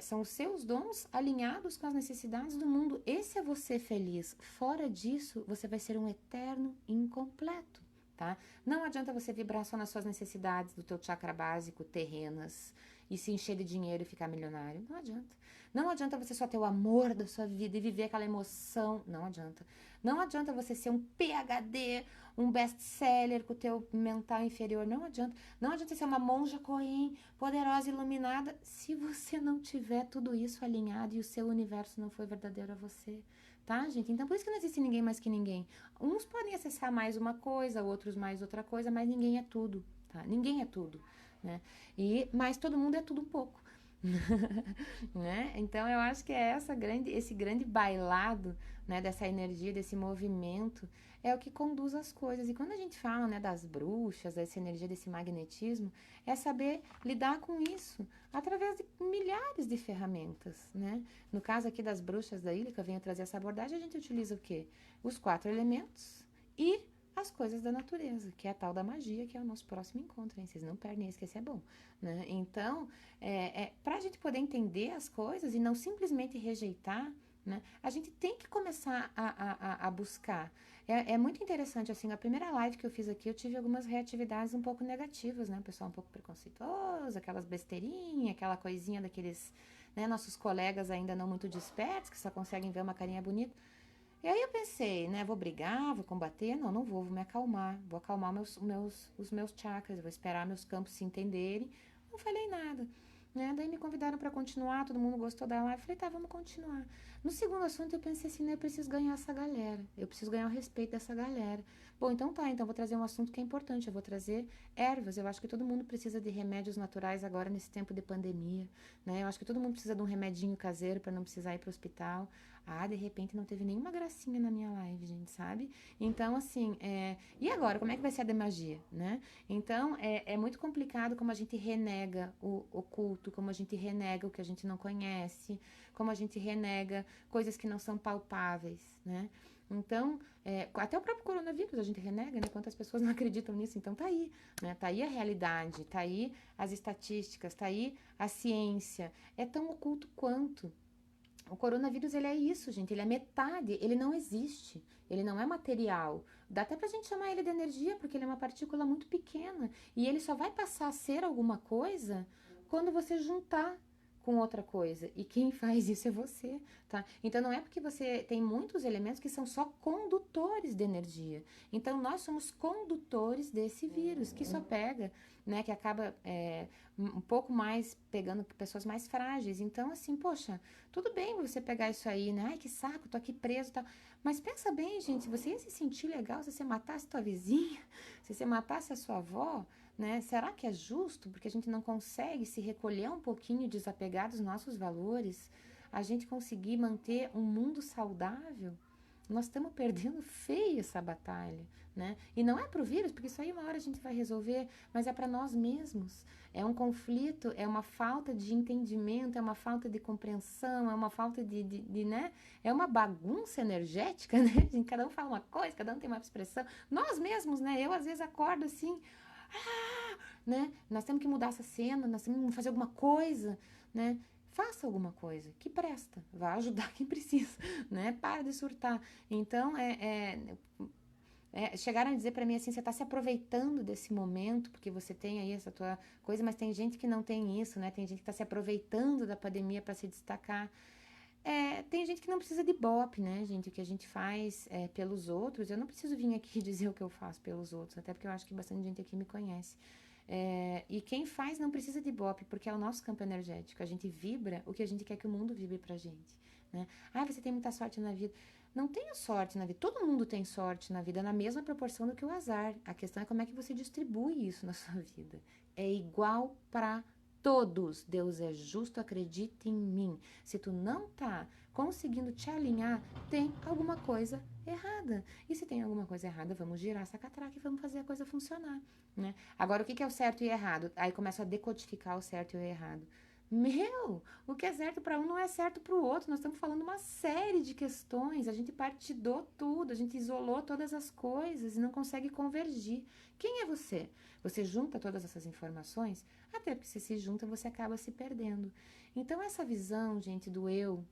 São os seus dons alinhados com as necessidades do mundo. Esse é você feliz. Fora disso, você vai ser um eterno incompleto, tá? Não adianta você vibrar só nas suas necessidades do teu chakra básico, terrenas, e se encher de dinheiro e ficar milionário. Não adianta. Não adianta você só ter o amor da sua vida e viver aquela emoção. Não adianta. Não adianta você ser um PhD, um best-seller com o teu mental inferior. Não adianta. Não adianta ser uma monja Coen, poderosa, iluminada, se você não tiver tudo isso alinhado e o seu universo não for verdadeiro a você, tá, gente? Então, por isso que não existe ninguém mais que ninguém. Uns podem acessar mais uma coisa, outros mais outra coisa, mas ninguém é tudo, tá? Ninguém é tudo, né? Mas todo mundo é tudo um pouco. Né? Então eu acho que é esse grande bailado, né, dessa energia, desse movimento, é o que conduz as coisas. E quando a gente fala, né, das bruxas, dessa energia, desse magnetismo, é saber lidar com isso através de milhares de ferramentas, né? No caso aqui das bruxas da ilha, que eu venho trazer essa abordagem, a gente utiliza o quê? Os 4 elementos e as coisas da natureza, que é a tal da magia, que é o nosso próximo encontro, hein? Vocês não perdem esse, que esse é bom, né? Então, para a gente poder entender as coisas e não simplesmente rejeitar, né, a gente tem que começar a buscar. É muito interessante, assim, a primeira live que eu fiz aqui, eu tive algumas reatividades um pouco negativas, né? O pessoal um pouco preconceituoso, aquelas besteirinhas, aquela coisinha daqueles, né, nossos colegas ainda não muito despertos, que só conseguem ver uma carinha bonita. E aí eu pensei, né, vou brigar, vou combater? Não, não vou me acalmar. Vou acalmar os meus chakras, vou esperar meus campos se entenderem. Não falei nada, né? Daí me convidaram para continuar, todo mundo gostou da live. Falei, tá, vamos continuar. No segundo assunto eu pensei assim, né, eu preciso ganhar essa galera. Eu preciso ganhar o respeito dessa galera. Bom, então tá, então vou trazer um assunto que é importante. Eu vou trazer ervas. Eu acho que todo mundo precisa de remédios naturais agora nesse tempo de pandemia, né? Eu acho que todo mundo precisa de um remedinho caseiro para não precisar ir para o hospital. Ah, de repente não teve nenhuma gracinha na minha live, gente, sabe? Então, assim, e agora? Como é que vai ser a de magia, né? Então, é muito complicado como a gente renega o oculto, como a gente renega o que a gente não conhece, como a gente renega coisas que não são palpáveis, né? Então, até o próprio coronavírus a gente renega, né? Quantas pessoas não acreditam nisso? Então, tá aí, né? Tá aí a realidade, tá aí as estatísticas, tá aí a ciência. É tão oculto quanto. O coronavírus, ele é isso, gente. Ele é metade, ele não existe. Ele não é material. Dá até pra gente chamar ele de energia, porque ele é uma partícula muito pequena. E ele só vai passar a ser alguma coisa quando você juntar com outra coisa. E quem faz isso é você, tá? Então não é porque você tem muitos elementos que são só condutores de energia. Então nós somos condutores desse vírus, que só pega, né? Que acaba um pouco mais pegando pessoas mais frágeis. Então, assim, poxa, tudo bem você pegar isso aí, né? Ai, que saco, tô aqui preso e tal. Mas pensa bem, gente, se você ia se sentir legal se você matasse tua vizinha, se você matasse a sua avó, né? Será que é justo? Porque a gente não consegue se recolher um pouquinho, desapegar dos nossos valores, a gente conseguir manter um mundo saudável? Nós estamos perdendo feio essa batalha, né? E não é pro vírus, porque isso aí uma hora a gente vai resolver, mas é para nós mesmos. É um conflito, é uma falta de entendimento, é uma falta de compreensão, é uma falta né? É uma bagunça energética, né? Cada um fala uma coisa, cada um tem uma expressão. Nós mesmos, né? Eu às vezes acordo assim, né? Nós temos que mudar essa cena, nós temos que fazer alguma coisa, né? Faça alguma coisa que presta, vai ajudar quem precisa, né? Para de surtar. Então, chegaram a dizer para mim assim, você está se aproveitando desse momento, porque você tem aí essa tua coisa, mas tem gente que não tem isso, né? Tem gente que está se aproveitando da pandemia para se destacar. Tem gente que não precisa de ibope, né, gente? O que a gente faz pelos outros, eu não preciso vir aqui dizer o que eu faço pelos outros, até porque eu acho que bastante gente aqui me conhece. E quem faz não precisa de ibope, porque é o nosso campo energético. A gente vibra o que a gente quer que o mundo vibre pra gente, né? Ah, você tem muita sorte na vida. Não tenho sorte na vida. Todo mundo tem sorte na vida na mesma proporção do que o azar. A questão é como é que você distribui isso na sua vida. É igual para todos. Deus é justo, acredita em mim. Se tu não tá conseguindo te alinhar, tem alguma coisa errada. E se tem alguma coisa errada, vamos girar essa catraca e vamos fazer a coisa funcionar, né? Agora, o que é o certo e errado? Aí começa a decodificar o certo e o errado. Meu, o que é certo para um não é certo para o outro. Nós estamos falando uma série de questões. A gente partidou tudo, a gente isolou todas as coisas e não consegue convergir. Quem é você? Você junta todas essas informações? Até porque se junta, você acaba se perdendo. Então, essa visão, gente, do eu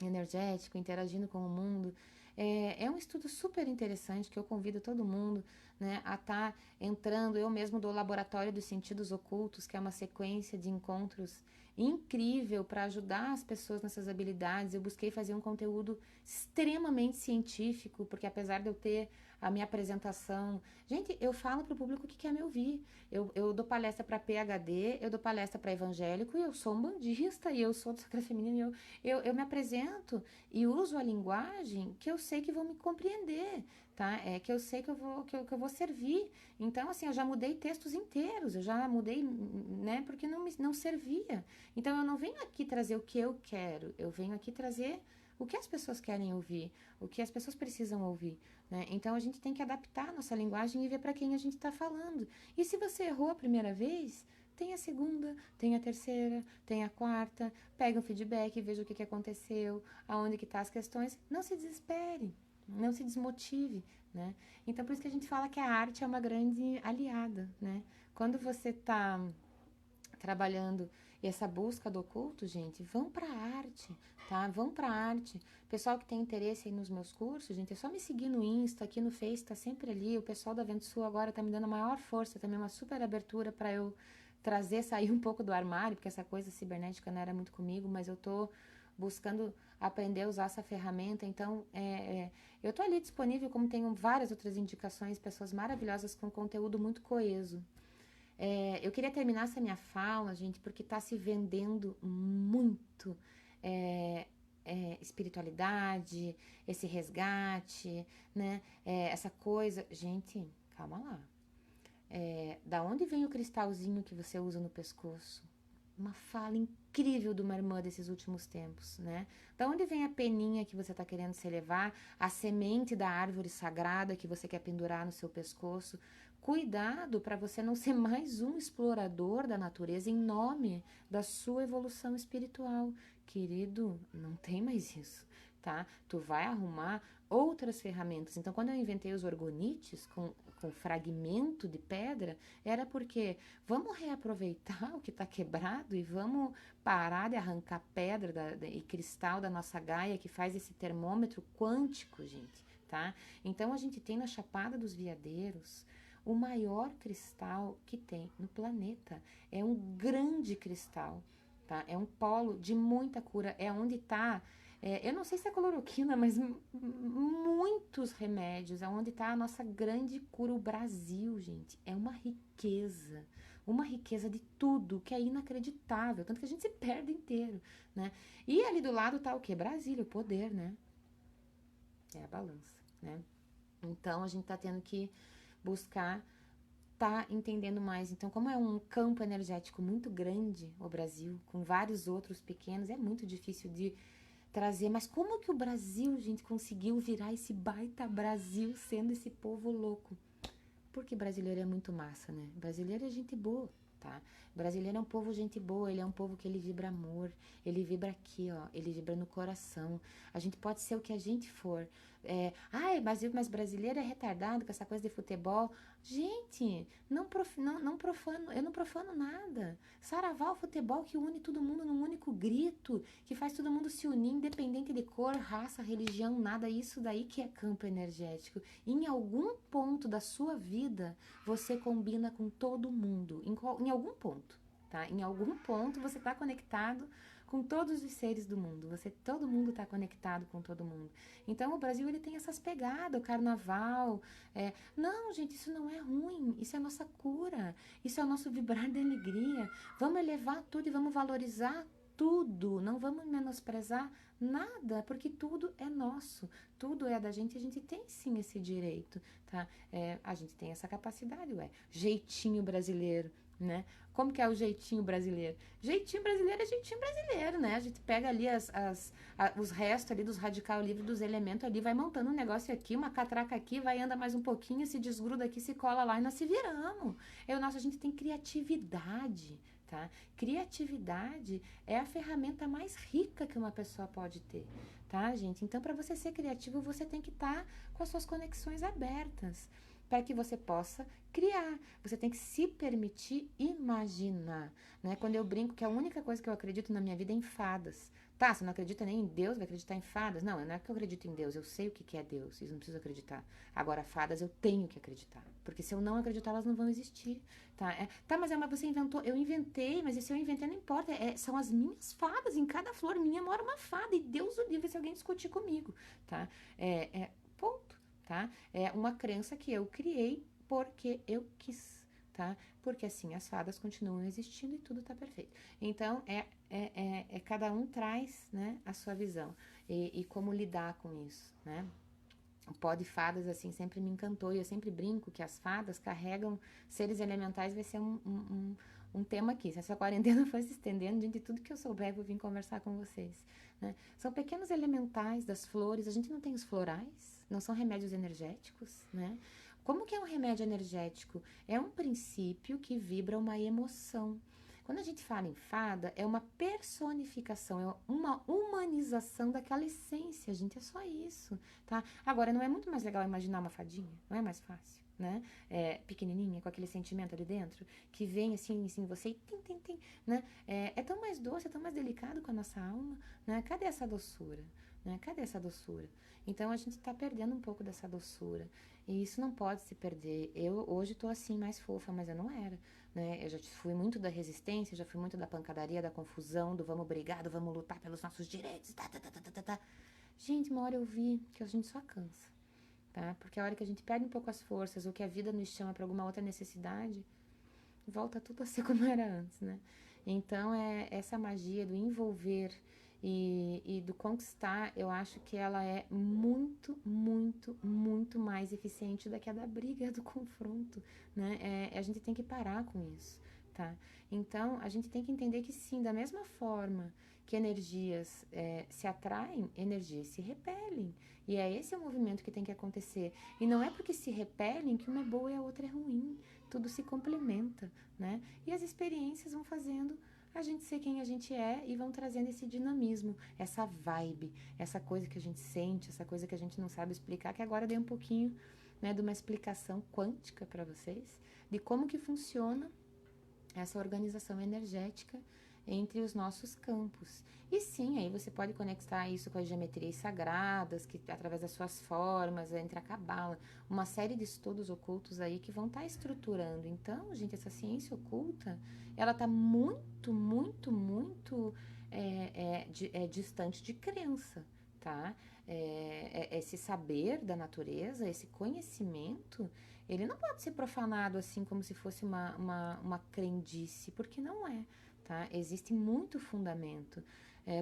energético, interagindo com o mundo, é um estudo super interessante que eu convido todo mundo, né, a estar entrando. Eu mesmo do Laboratório dos Sentidos Ocultos, que é uma sequência de encontros incrível para ajudar as pessoas nessas habilidades. Eu busquei fazer um conteúdo extremamente científico, porque apesar de eu ter a minha apresentação, gente, eu falo para o público que quer me ouvir. Eu dou palestra para PhD, eu dou palestra para evangélico, e eu sou um bandista, e eu sou do Sacra Feminina, eu me apresento e uso a linguagem que eu sei que vão me compreender, tá? Que eu sei que eu vou servir. Então, assim, eu já mudei textos inteiros, eu já mudei, né? Porque não servia. Então, eu não venho aqui trazer o que eu quero, eu venho aqui trazer o que as pessoas querem ouvir, o que as pessoas precisam ouvir, né? Então, a gente tem que adaptar a nossa linguagem e ver para quem a gente está falando. E se você errou a primeira vez, tem a segunda, tem a terceira, tem a quarta, pega um feedback, veja o que aconteceu, aonde que tá as questões. Não se desespere, não se desmotive, né? Então, por isso que a gente fala que a arte é uma grande aliada, né? Quando você tá trabalhando essa busca do oculto, gente, vão pra arte, tá? Vão pra arte. Pessoal que tem interesse aí nos meus cursos, gente, é só me seguir no Insta, aqui no Face, tá sempre ali. O pessoal da Vento Sul agora tá me dando a maior força, também uma super abertura para eu sair um pouco do armário, porque essa coisa cibernética não era muito comigo, mas eu tô buscando aprender a usar essa ferramenta. Então, eu tô ali disponível, como tenho várias outras indicações, pessoas maravilhosas com conteúdo muito coeso. Eu queria terminar essa minha fala, gente, porque está se vendendo muito espiritualidade, esse resgate, né? Essa coisa. Gente, calma lá. Da onde vem o cristalzinho que você usa no pescoço? Uma fala incrível de uma irmã desses últimos tempos, né? Da onde vem a peninha que você está querendo se elevar? A semente da árvore sagrada que você quer pendurar no seu pescoço? Cuidado para você não ser mais um explorador da natureza em nome da sua evolução espiritual. Querido, não tem mais isso, tá? Tu vai arrumar outras ferramentas. Então, quando eu inventei os orgonites com fragmento de pedra, era porque vamos reaproveitar o que está quebrado e vamos parar de arrancar pedra e cristal da nossa Gaia, que faz esse termômetro quântico, gente, tá? Então, a gente tem na Chapada dos Veadeiros o maior cristal que tem no planeta. É um grande cristal, tá? É um polo de muita cura. É onde está... eu não sei se é cloroquina, mas muitos remédios. É onde está a nossa grande cura. O Brasil, gente, é uma riqueza de tudo, que é inacreditável. Tanto que a gente se perde inteiro, né? E ali do lado tá o quê? Brasília, o poder, né? É a balança, né? Então, a gente tá tendo que buscar tá entendendo mais. Então, como é um campo energético muito grande, o Brasil, com vários outros pequenos, é muito difícil de trazer. Mas como que o Brasil, gente, conseguiu virar esse baita Brasil sendo esse povo louco? Porque brasileiro é muito massa, né? Brasileiro é gente boa, tá? Brasileiro é um povo gente boa, ele é um povo que ele vibra amor, ele vibra aqui, ó, ele vibra no coração. A gente pode ser o que a gente for. Mas brasileiro é retardado com essa coisa de futebol. Gente, não profano, eu não profano nada. Saravá é o futebol que une todo mundo num único grito, que faz todo mundo se unir, independente de cor, raça, religião, nada. Isso daí que é campo energético. Em algum ponto da sua vida, você combina com todo mundo. Em algum ponto, tá? Em algum ponto você está conectado com todos os seres do mundo. Todo mundo está conectado com todo mundo. Então o Brasil ele tem essas pegadas, o carnaval. Não, gente, isso não é ruim. Isso é a nossa cura. Isso é o nosso vibrar de alegria. Vamos elevar tudo e vamos valorizar tudo. Não vamos menosprezar nada, porque tudo é nosso, tudo é da gente, e a gente tem sim esse direito, tá? A gente tem essa capacidade, jeitinho brasileiro, né? Como que é o jeitinho brasileiro? Jeitinho brasileiro é jeitinho brasileiro, né? A gente pega ali os restos ali dos radical livre, dos elementos ali, vai montando um negócio aqui, uma catraca aqui, vai anda mais um pouquinho, se desgruda aqui, se cola lá e nós se viramos. A gente tem criatividade, tá? Criatividade é a ferramenta mais rica que uma pessoa pode ter, tá, gente? Então, para você ser criativo, você tem que estar com as suas conexões abertas, para que você possa criar. Você tem que se permitir imaginar, né? Quando eu brinco que a única coisa que eu acredito na minha vida é em fadas. Tá, você não acredita nem em Deus, vai acreditar em fadas? Não é que eu acredito em Deus, eu sei o que é Deus, isso não preciso acreditar. Agora, fadas eu tenho que acreditar, porque se eu não acreditar, elas não vão existir, tá? Mas você inventou, eu inventei, mas se eu inventei não importa, são as minhas fadas, em cada flor minha mora uma fada, e Deus o livre se alguém discutir comigo, tá? Ponto, tá? É uma crença que eu criei porque eu quis, tá? Porque assim as fadas continuam existindo e tudo tá perfeito. Então, cada um traz, né, a sua visão e como lidar com isso, né? O pó de fadas, assim, sempre me encantou e eu sempre brinco que as fadas carregam seres elementais, vai ser um tema aqui. Se essa quarentena for se estendendo, gente, de tudo que eu souber, eu vou vir conversar com vocês, né? São pequenos elementais das flores, a gente não tem os florais, não são remédios energéticos, né? Como que é um remédio energético? É um princípio que vibra uma emoção. Quando a gente fala em fada, é uma personificação, é uma humanização daquela essência, gente, é só isso, tá? Agora, não é muito mais legal imaginar uma fadinha? Não é mais fácil, né? Pequenininha, com aquele sentimento ali dentro, que vem assim você e tim, né? É tão mais doce, é tão mais delicado com a nossa alma, né? Cadê essa doçura? Né? Cadê essa doçura? Então, a gente tá perdendo um pouco dessa doçura. E isso não pode se perder. Eu hoje tô assim, mais fofa, mas eu não era, né? Eu já fui muito da resistência, já fui muito da pancadaria, da confusão, do vamos brigar, do vamos lutar pelos nossos direitos, tá. Gente, uma hora eu vi que a gente só cansa, tá? Porque a hora que a gente perde um pouco as forças, ou que a vida nos chama para alguma outra necessidade, volta tudo a ser como era antes, né? Então, essa magia do envolver e do conquistar, eu acho que ela é muito, muito, muito mais eficiente do que a da briga, do confronto, né? A gente tem que parar com isso, tá? Então, a gente tem que entender que sim, da mesma forma que energias se atraem, energias se repelem. E é esse o movimento que tem que acontecer. E não é porque se repelem que uma é boa e a outra é ruim. Tudo se complementa, né? E as experiências vão fazendo a gente ser quem a gente é e vão trazendo esse dinamismo, essa vibe, essa coisa que a gente sente, essa coisa que a gente não sabe explicar, que agora eu dei um pouquinho, né, de uma explicação quântica para vocês, de como que funciona essa organização energética entre os nossos campos. E sim, aí você pode conectar isso com as geometrias sagradas, que através das suas formas, entre a cabala, uma série de estudos ocultos aí que vão estar estruturando. Então, gente, essa ciência oculta, ela está muito, muito, muito distante de crença, tá? Esse saber da natureza, esse conhecimento, ele não pode ser profanado assim como se fosse uma crendice, porque não é, tá? Existe muito fundamento.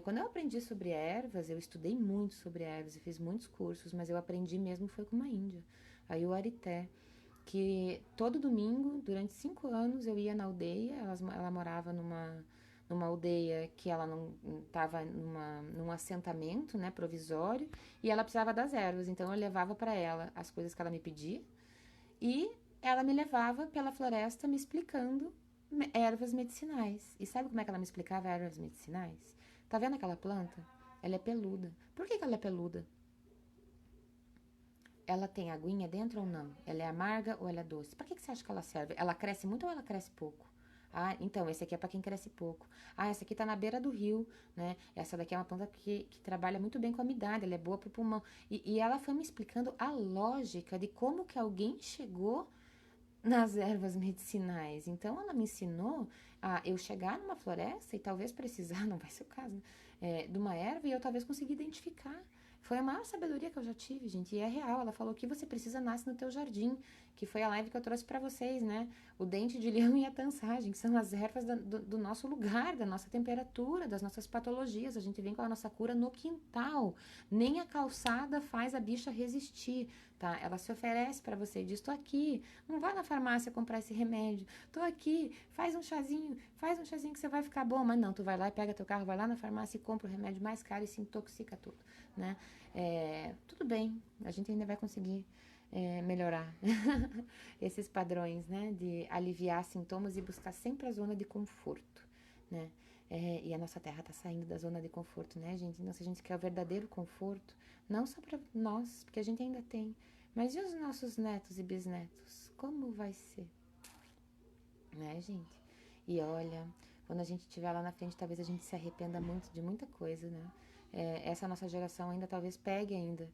Quando eu aprendi sobre ervas, eu estudei muito sobre ervas e fiz muitos cursos, mas eu aprendi mesmo foi com uma índia, a Yuarité. que todo domingo, durante 5 anos, eu ia na aldeia. Ela morava numa aldeia que ela não estava num assentamento, né, provisório, e ela precisava das ervas. Então eu levava para ela as coisas que ela me pedia e ela me levava pela floresta me explicando ervas medicinais. E sabe como é que ela me explicava ervas medicinais? Tá vendo aquela planta? Ela é peluda. Por que ela é peluda? Ela tem aguinha dentro ou não? Ela é amarga ou ela é doce? Para que você acha que ela serve? Ela cresce muito ou ela cresce pouco? Ah, então, esse aqui é para quem cresce pouco. Ah, essa aqui tá na beira do rio, né? Essa daqui é uma planta que trabalha muito bem com a umidade, ela é boa pro pulmão. E ela foi me explicando a lógica de como que alguém chegou nas ervas medicinais. Então, ela me ensinou a eu chegar numa floresta e talvez precisar, não vai ser o caso, né? De uma erva e eu talvez conseguir identificar. Foi a maior sabedoria que eu já tive, gente, e é real. Ela falou que você precisa nasce no teu jardim, que foi a live que eu trouxe para vocês, né? O dente de leão e a tansagem, que são as ervas do nosso lugar, da nossa temperatura, das nossas patologias. A gente vem com a nossa cura no quintal. Nem a calçada faz a bicha resistir, tá? Ela se oferece para você e diz: tô aqui, não vá na farmácia comprar esse remédio, tô aqui, faz um chazinho que você vai ficar bom. Mas não, tu vai lá e pega teu carro, vai lá na farmácia e compra o remédio mais caro e se intoxica tudo, né? Tudo bem, a gente ainda vai conseguir melhorar esses padrões, né? De aliviar sintomas e buscar sempre a zona de conforto, né? E a nossa terra está saindo da zona de conforto, né, gente? Então, se a gente quer o verdadeiro conforto, não só para nós, porque a gente ainda tem, mas e os nossos netos e bisnetos? Como vai ser? Né, gente? E olha, quando a gente estiver lá na frente, talvez a gente se arrependa muito de muita coisa, né? Essa nossa geração ainda talvez pegue ainda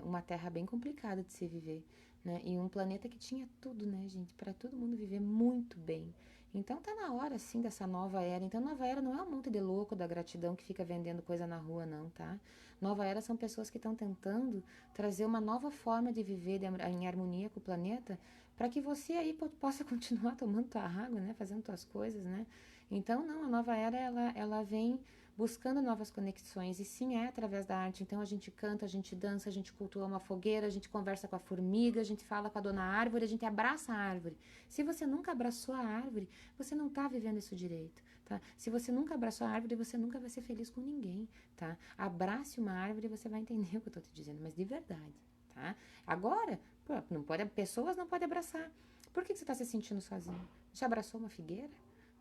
uma terra bem complicada de se viver, né? E um planeta que tinha tudo, né, gente? Para todo mundo viver muito bem. Então tá na hora, sim, dessa nova era. Então nova era não é um monte de louco da gratidão que fica vendendo coisa na rua, não, tá? Nova era são pessoas que estão tentando trazer uma nova forma de viver em harmonia com o planeta, para que você aí possa continuar tomando tua água, né? Fazendo tuas coisas, né? Então, não, a nova era, ela vem buscando novas conexões, e sim, é através da arte. Então, a gente canta, a gente dança, a gente cultua uma fogueira, a gente conversa com a formiga, a gente fala com a dona árvore, a gente abraça a árvore. Se você nunca abraçou a árvore, você não tá vivendo isso direito, tá? Se você nunca abraçou a árvore, você nunca vai ser feliz com ninguém, tá? Abrace uma árvore e você vai entender o que eu tô te dizendo, mas de verdade, tá? Agora, pô, não pode, pessoas não podem abraçar. Por que você está se sentindo sozinho? Já abraçou uma figueira?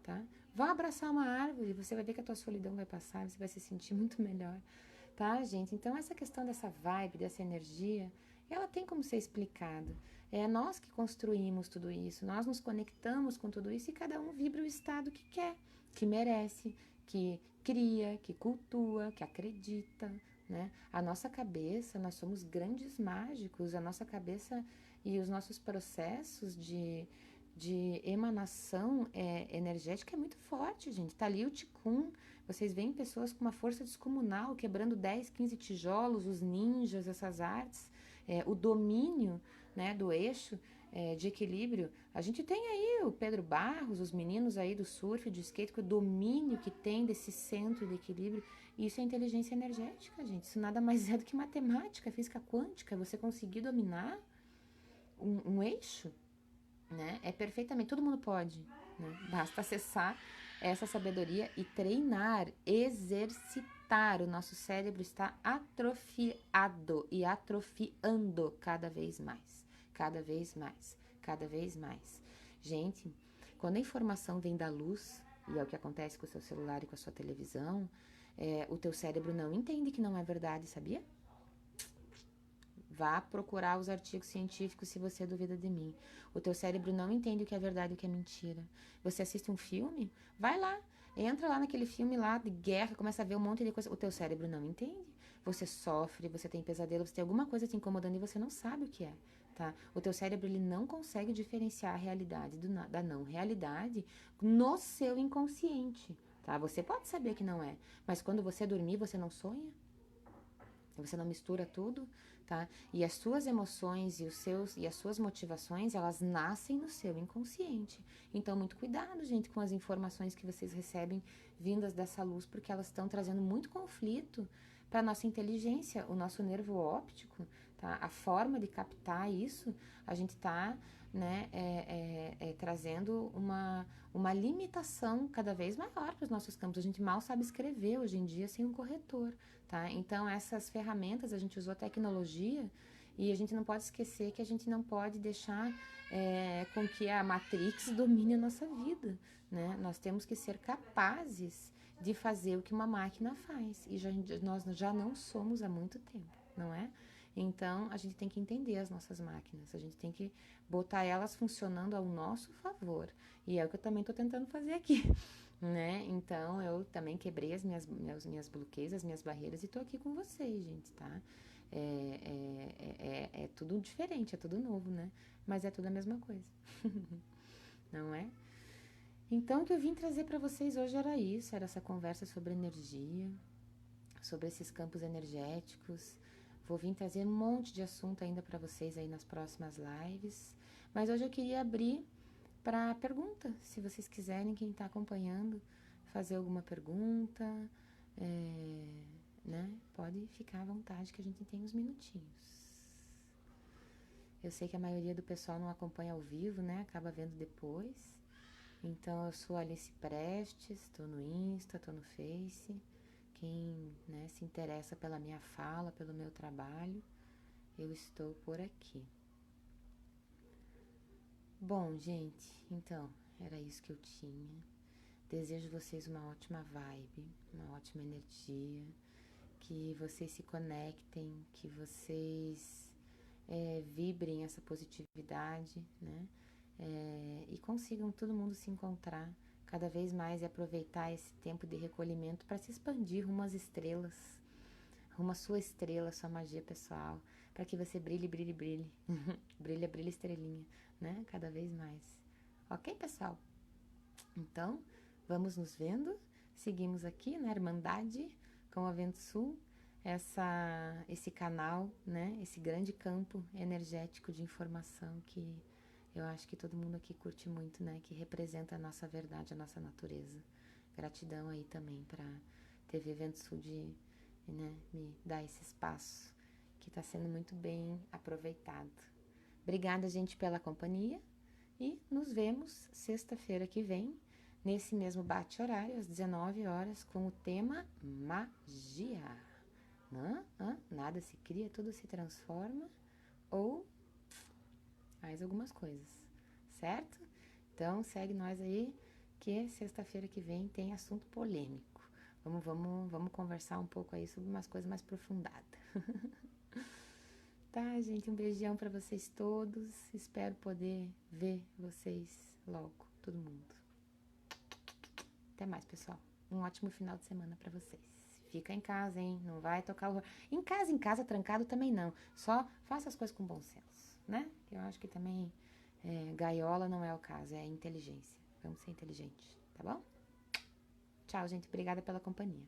Tá? Vá abraçar uma árvore, você vai ver que a tua solidão vai passar, você vai se sentir muito melhor. Tá, gente? Então, essa questão dessa vibe, dessa energia, ela tem como ser explicada. É nós que construímos tudo isso, nós nos conectamos com tudo isso e cada um vibra o estado que quer, que merece, que cria, que cultua, que acredita, né? A nossa cabeça, nós somos grandes mágicos, a nossa cabeça e os nossos processos de emanação energética é muito forte, gente. Tá ali o Ticum, vocês veem pessoas com uma força descomunal, quebrando 10, 15 tijolos, os ninjas, essas artes, o domínio, né, do eixo de equilíbrio. A gente tem aí o Pedro Barros, os meninos aí do surf, do skate, com o domínio que tem desse centro de equilíbrio. Isso é inteligência energética, gente. Isso nada mais é do que matemática, física quântica. Você conseguir dominar um eixo, né? É perfeitamente, todo mundo pode, né? Basta acessar essa sabedoria e treinar, exercitar. O nosso cérebro está atrofiado e atrofiando cada vez mais, cada vez mais, cada vez mais. Gente, quando a informação vem da luz, e é o que acontece com o seu celular e com a sua televisão, o teu cérebro não entende que não é verdade, sabia? Vá procurar os artigos científicos se você duvida de mim. O teu cérebro não entende o que é verdade e o que é mentira. Você assiste um filme? Vai lá. Entra lá naquele filme lá de guerra, começa a ver um monte de coisa. O teu cérebro não entende. Você sofre, você tem pesadelo, você tem alguma coisa te incomodando e você não sabe o que é. Tá? O teu cérebro ele não consegue diferenciar a realidade da não realidade no seu inconsciente. Tá? Você pode saber que não é, mas quando você dormir, você não sonha? Você não mistura tudo, tá? E as suas emoções e as suas motivações, elas nascem no seu inconsciente. Então, muito cuidado, gente, com as informações que vocês recebem vindas dessa luz, porque elas estão trazendo muito conflito para nossa inteligência, o nosso nervo óptico, tá? A forma de captar isso, a gente tá, né, trazendo uma limitação cada vez maior para os nossos campos. A gente mal sabe escrever hoje em dia sem um corretor, tá? Então, essas ferramentas, a gente usou tecnologia e a gente não pode esquecer que a gente não pode deixar com que a Matrix domine a nossa vida, né? Nós temos que ser capazes de fazer o que uma máquina faz. E nós já não somos há muito tempo, não é? Então, a gente tem que entender as nossas máquinas, a gente tem que botar elas funcionando ao nosso favor. E é o que eu também estou tentando fazer aqui, né? Então, eu também quebrei as minhas bloqueios, as minhas barreiras e estou aqui com vocês, gente, tá? É tudo diferente, é tudo novo, né? Mas é tudo a mesma coisa, não é? Então, o que eu vim trazer para vocês hoje era isso, era essa conversa sobre energia, sobre esses campos energéticos. Vou vir trazer um monte de assunto ainda para vocês aí nas próximas lives. Mas hoje eu queria abrir para pergunta, se vocês quiserem, quem está acompanhando, fazer alguma pergunta, né? Pode ficar à vontade que a gente tem uns minutinhos. Eu sei que a maioria do pessoal não acompanha ao vivo, né? Acaba vendo depois. Então, eu sou Alice Prestes, estou no Insta, estou no Face. Quem, né, se interessa pela minha fala, pelo meu trabalho, eu estou por aqui. Bom, gente, então, era isso que eu tinha. Desejo vocês uma ótima vibe, uma ótima energia, que vocês se conectem, que vocês vibrem essa positividade, né? E consigam todo mundo se encontrar cada vez mais e aproveitar esse tempo de recolhimento para se expandir rumo às estrelas, rumo à sua estrela, sua magia pessoal, para que você brilhe, brilhe, brilhe, brilha, brilha estrelinha, né? Cada vez mais. Ok, pessoal? Então, vamos nos vendo. Seguimos aqui na Irmandade com a Vento Sul, esse canal, né? Esse grande campo energético de informação que eu acho que todo mundo aqui curte muito, né? Que representa a nossa verdade, a nossa natureza. Gratidão aí também para TV Vento Sul de, né, me dar esse espaço que está sendo muito bem aproveitado. Obrigada, gente, pela companhia e nos vemos sexta-feira que vem, nesse mesmo bate-horário, às 19 horas, com o tema magia. Nada se cria, tudo se transforma, ou mais algumas coisas, certo? Então, segue nós aí, que sexta-feira que vem tem assunto polêmico. Vamos conversar um pouco aí sobre umas coisas mais aprofundadas. Tá, gente? Um beijão pra vocês todos. Espero poder ver vocês logo, todo mundo. Até mais, pessoal. Um ótimo final de semana pra vocês. Fica em casa, hein? Não vai tocar o... Em casa, trancado também não. Só faça as coisas com bom senso, né? Eu acho que também gaiola não é o caso, é inteligência. Vamos ser inteligentes, tá bom? Tchau, gente. Obrigada pela companhia.